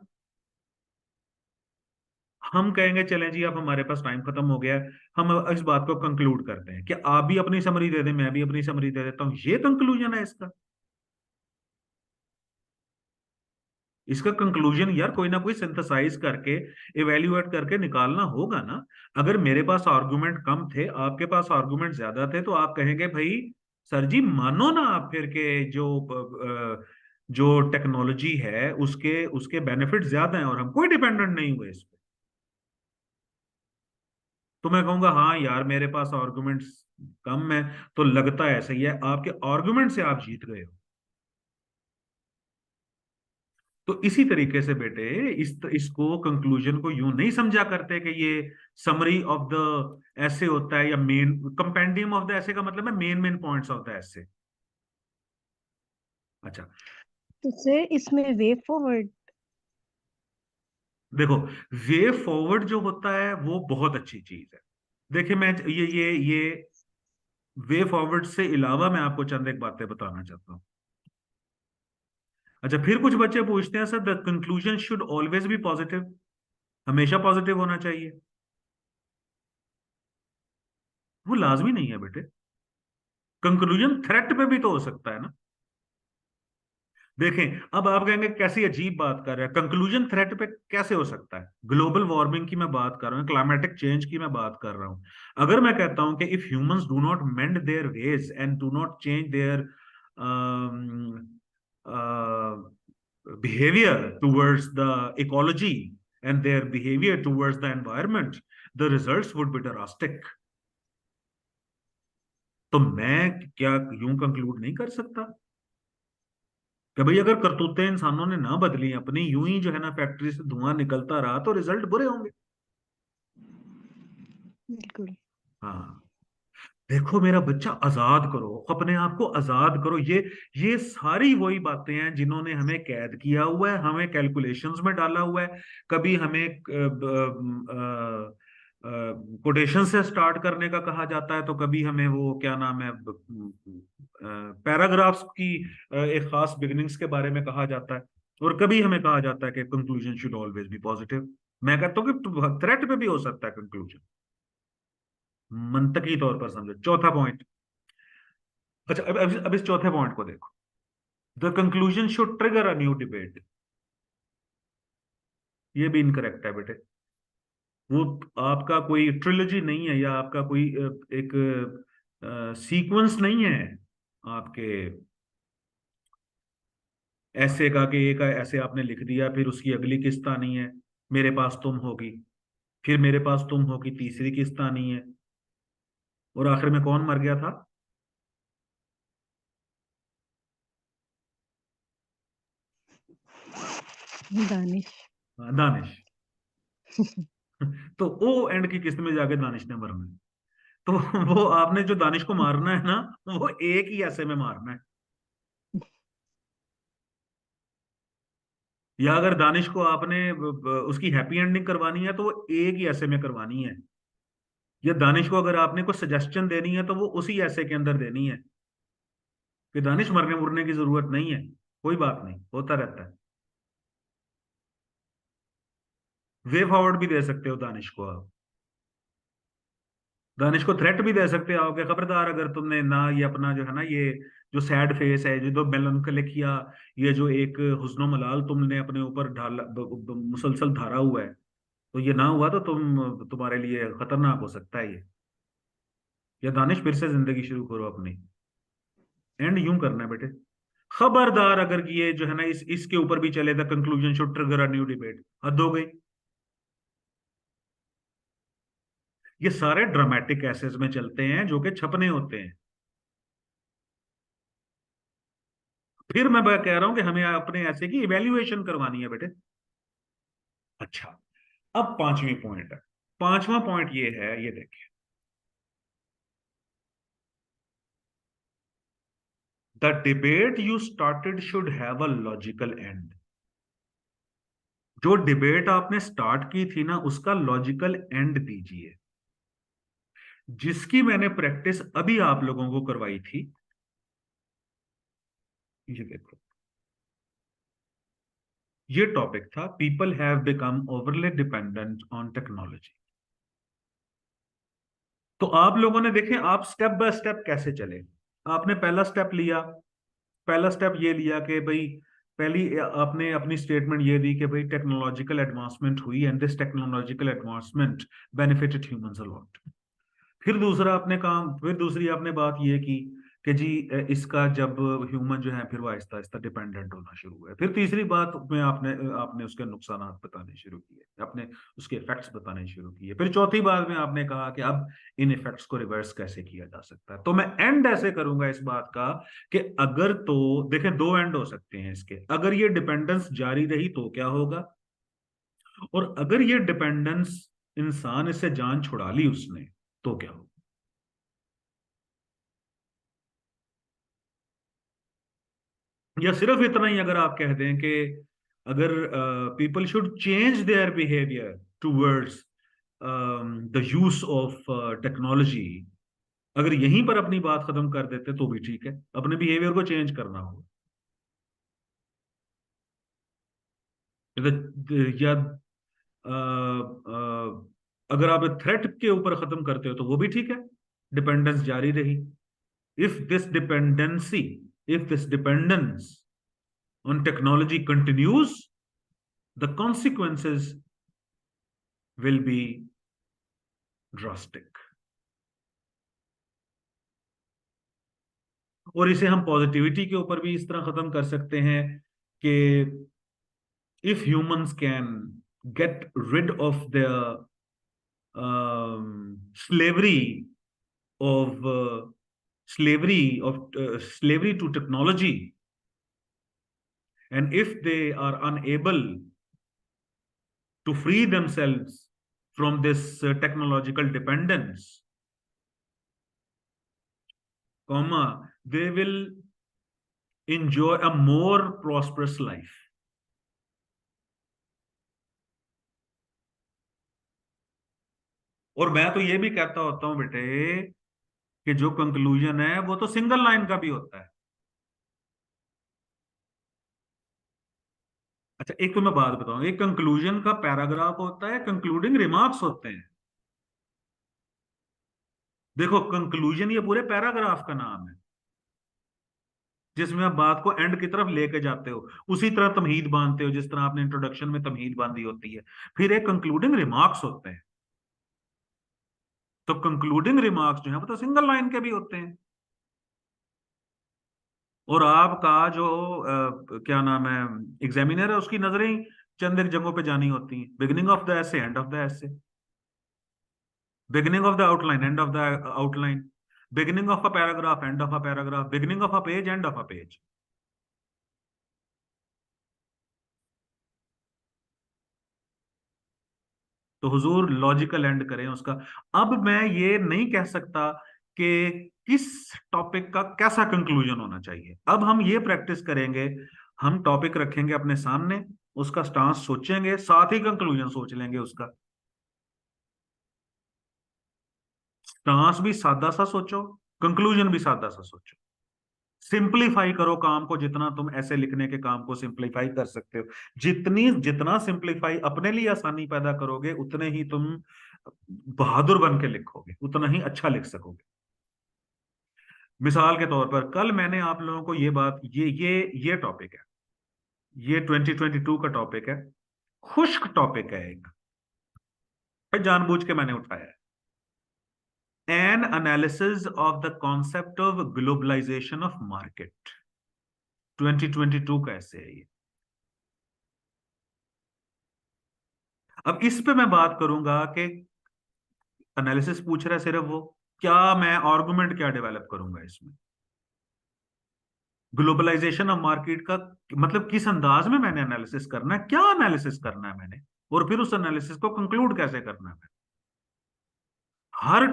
Speaker 1: हम कहेंगे चलें जी अब हमारे पास टाइम खत्म हो गया है, हम इस बात को कंक्लूड करते हैं कि आप भी अपनी समरी दे दें, मैं भी अपनी समरी दे देता हूं, ये कंक्लूजन है इसका? इसका कंक्लूजन यार कोई ना कोई सिंथेसाइज करके, इवेल्युएट करके निकालना होगा ना। अगर मेरे पास आर्गुमेंट कम थे, आपके पास आर्गुमेंट ज्यादा थे, तो आप कहेंगे भाई सर जी मानो ना आप फिर के जो टेक्नोलॉजी है उसके उसके बेनिफिट ज्यादा हैं और हम कोई डिपेंडेंट नहीं हुए इस पे। तो मैं कहूंगा हाँ यार मेरे पास आर्गुमेंट्स कम है, तो लगता है सही है, आपके आर्गुमेंट से आप जीत गए हो। तो इसी तरीके से बेटे इसको कंक्लूजन को यूं नहीं समझा करते कि ये समरी ऑफ द ऐसे होता है, या मेन कंपेंडियम ऑफ द ऐसे का मतलब है मेन पॉइंट्स ऑफ द ऐसे। अच्छा,
Speaker 7: तो सर इसमें वे फॉरवर्ड,
Speaker 1: देखो वे फॉरवर्ड जो होता है वो बहुत अच्छी चीज है। देखिए मैं ये वे फॉरवर्ड से अलावा मैं आपको चंद एक बातें बताना चाहता हूँ। अच्छा, फिर कुछ बच्चे पूछते हैं sir the conclusion should always be positive, हमेशा पॉजिटिव होना चाहिए। वो लाजमी नहीं है बेटे, कंक्लूजन थ्रेट पे भी तो हो सकता है ना। देखें, अब आप कहेंगे कैसी अजीब बात कर रहे हैं, कंक्लूजन थ्रेट पे कैसे हो सकता है? ग्लोबल वार्मिंग की मैं बात कर रहा हूँ, क्लाइमेटिक चेंज की मैं बात कर रहा हूं। अगर मैं कहता हूं कि if humans do not mend their ways and do not change their behavior towards the ecology and their behavior towards the environment, the results would be drastic. तो मैं क्या यूं कंक्लूड नहीं कर सकता कि भाई अगर करतूतें इंसानों ने ना बदली अपनी, यूं ही जो है ना फैक्ट्री से धुआं निकलता रहा, तो रिजल्ट बुरे होंगे।
Speaker 7: बिल्कुल।
Speaker 1: हाँ, देखो मेरा बच्चा, आजाद करो अपने आप को, आजाद करो। ये सारी वही बातें हैं जिन्होंने हमें कैद किया हुआ है, हमें कैलकुलेशंस में डाला हुआ है। कभी हमें कोटेशन से स्टार्ट करने का कहा जाता है, तो कभी हमें वो क्या नाम है पैराग्राफ्स की एक खास बिगिनिंग्स के बारे में कहा जाता है, और कभी हमें कहा जाता है कि conclusion should always be positive. मैं कहता हूँ कि थ्रेट पे भी हो सकता है कंक्लूजन, मंतकी तौर पर समझो। चौथा पॉइंट। अच्छा, अब इस चौथे पॉइंट को देखो, the conclusion should trigger a new debate. ये भी इनकरेक्ट है बेटे। वो आपका कोई ट्रिलॉजी नहीं है, या आपका कोई एक सीक्वेंस नहीं है आपके ऐसे का, कि एक ऐसे आपने लिख दिया फिर उसकी अगली किस्त आनी है, मेरे पास तुम होगी, फिर मेरे पास तुम होगी, तीसरी किस्त आनी है, और आखिर में कौन मर गया था?
Speaker 7: दानिश।
Speaker 1: दानिश। तो वो एंड की किस्त में जाके दानिश ने मरना है। तो वो आपने जो दानिश को मारना है ना, वो एक ही ऐसे में मारना है। या अगर दानिश को आपने उसकी हैप्पी एंडिंग करवानी है, तो वो एक ही ऐसे में करवानी है। या दानिश को अगर आपने कोई सजेशन देनी है, तो वो उसी ऐसे के अंदर देनी है कि दानिश मरने मुरने की जरूरत नहीं है, कोई बात नहीं, होता रहता है। वे फॉरवर्ड भी दे सकते हो दानिश को आप, दानिश को थ्रेट भी दे सकते हो कि खबरदार अगर तुमने ना ये अपना जो है ना, ये जो सैड फेस है, जो दो मेलंकलिक, या ये जो एक हुस्नो मलाल तुमने अपने ऊपर ढाला मुसलसल धारा हुआ है, तो ये ना हुआ तो तुम्हारे लिए खतरनाक हो सकता है ये। या दानिश फिर से जिंदगी शुरू करो अपनी। एंड यूं करना है बेटे, खबरदार अगर ये जो है ना इसके ऊपर भी चले, the conclusion should trigger a new debate, हद हो गई। ये सारे ड्रामेटिक एसेज में चलते हैं जो कि छपने होते हैं। फिर मैं कह रहा हूं कि हमें अपने ऐसे की इवेल्युएशन करवानी है बेटे। अच्छा, अब पांचवी पॉइंट है। पांचवा पॉइंट ये है, ये देखिए, the debate you started should have a logical and. जो डिबेट आपने स्टार्ट की थी ना, उसका लॉजिकल एंड दीजिए। जिसकी मैंने प्रैक्टिस अभी आप लोगों को करवाई थी, ये देखो, ये टॉपिक था people have become overly dependent on technology. तो आप लोगों ने देखे आप स्टेप बाय स्टेप कैसे चले। आपने पहला स्टेप लिया, पहला स्टेप ये लिया कि भाई, पहली आपने अपनी स्टेटमेंट ये दी कि भाई टेक्नोलॉजिकल एडवांसमेंट हुई and this technological advancement benefited humans a lot. फिर दूसरा आपने काम, फिर दूसरी आपने बात ये की कि जी इसका जब ह्यूमन जो है फिर वो आहिस्ता आहिस्ता डिपेंडेंट होना शुरू हुआ। फिर तीसरी बात में आपने आपने उसके नुकसान बताने शुरू किए, आपने उसके इफेक्ट्स बताने शुरू किए। फिर चौथी बात में आपने कहा कि अब इन इफेक्ट्स को रिवर्स कैसे किया जा सकता है। तो मैं एंड ऐसे करूंगा इस बात का कि अगर, तो देखें दो एंड हो सकते हैं इसके, अगर ये डिपेंडेंस जारी रही तो क्या होगा, और अगर ये डिपेंडेंस इंसान इससे जान छुड़ा ली उसने तो क्या होगा। या सिर्फ इतना ही अगर आप कह दें कि अगर people should change their behaviour towards the use of technology, अगर यहीं पर अपनी बात खत्म कर देते तो भी ठीक है, अपने बिहेवियर को चेंज करना होगा। या अगर आप थ्रेट के ऊपर खत्म करते हो तो वो भी ठीक है, डिपेंडेंस जारी रही। If this dependency, if this dependence on technology continues, the consequences will be drastic। और इसे हम पॉजिटिविटी के ऊपर भी इस तरह खत्म कर सकते हैं कि if humans can get rid of their slavery of slavery to technology, and if they are unable to free themselves from this technological dependence, comma, they will enjoy a more prosperous life। और मैं तो ये भी कहता होता हूं बेटे कि जो कंक्लूजन है वो तो सिंगल लाइन का भी होता है। अच्छा, एक तो मैं बात बताऊं, एक कंक्लूजन का पैराग्राफ होता है, कंक्लूडिंग रिमार्क्स होते हैं। देखो कंक्लूजन ये पूरे पैराग्राफ का नाम है जिसमें आप बात को एंड की तरफ लेके जाते हो, उसी तरह तमहीद बांधते हो जिस तरह आपने इंट्रोडक्शन में तमहीद बांधी होती है। फिर एक कंक्लूडिंग रिमार्क्स होते हैं। तो कंक्लूडिंग रिमार्क्स जो है वो तो सिंगल लाइन के भी होते हैं। और आपका जो क्या नाम है, एग्जामिनर है, उसकी नजरें ही चंद एक जगहों पे जानी होती हैं, beginning of the essay, end of the essay, beginning of the outline, end of the outline, beginning of a paragraph, end of a paragraph, beginning of a page, end of a page. तो हुजूर logical and करें उसका। अब मैं ये नहीं कह सकता कि किस टॉपिक का कैसा कंक्लूजन होना चाहिए। अब हम ये प्रैक्टिस करेंगे, हम टॉपिक रखेंगे अपने सामने, उसका स्टांस सोचेंगे, साथ ही कंक्लूजन सोच लेंगे उसका। स्टांस भी सादा सा सोचो, कंक्लूजन भी सादा सा सोचो। सिंपलीफाई करो काम को, जितना तुम ऐसे लिखने के काम को सिंपलीफाई कर सकते हो। जितना सिंपलीफाई अपने लिए आसानी पैदा करोगे, उतने ही तुम बहादुर बन के लिखोगे, उतना ही अच्छा लिख सकोगे। मिसाल के तौर पर कल मैंने आप लोगों को ये बात, ये टॉपिक है, ये 2022 का टॉपिक है, खुश्क टॉपिक है एक, जानबूझ के मैंने उठाया है। An analysis of the concept of globalisation of market, 2022 का ऐसे है ये। अब इस पे मैं बात करूंगा कि एनालिसिस पूछ रहा है सिर्फ वो, क्या मैं आर्गुमेंट क्या डेवलप करूंगा इसमें, ग्लोबलाइजेशन ऑफ मार्केट का मतलब किस अंदाज में मैंने एनालिसिस करना है, क्या एनालिसिस करना है मैंने, और फिर उस एनालिसिस को कंक्लूड कैसे करना है। हर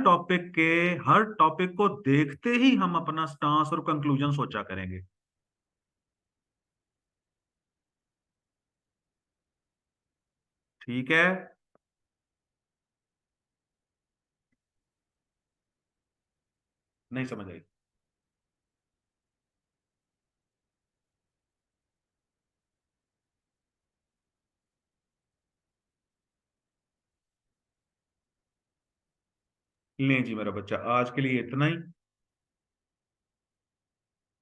Speaker 1: टॉपिक को देखते ही हम अपना स्टांस और कंक्लूजन सोचा करेंगे। ठीक है, नहीं समझ आई? लें जी मेरा बच्चा, आज के लिए इतना ही।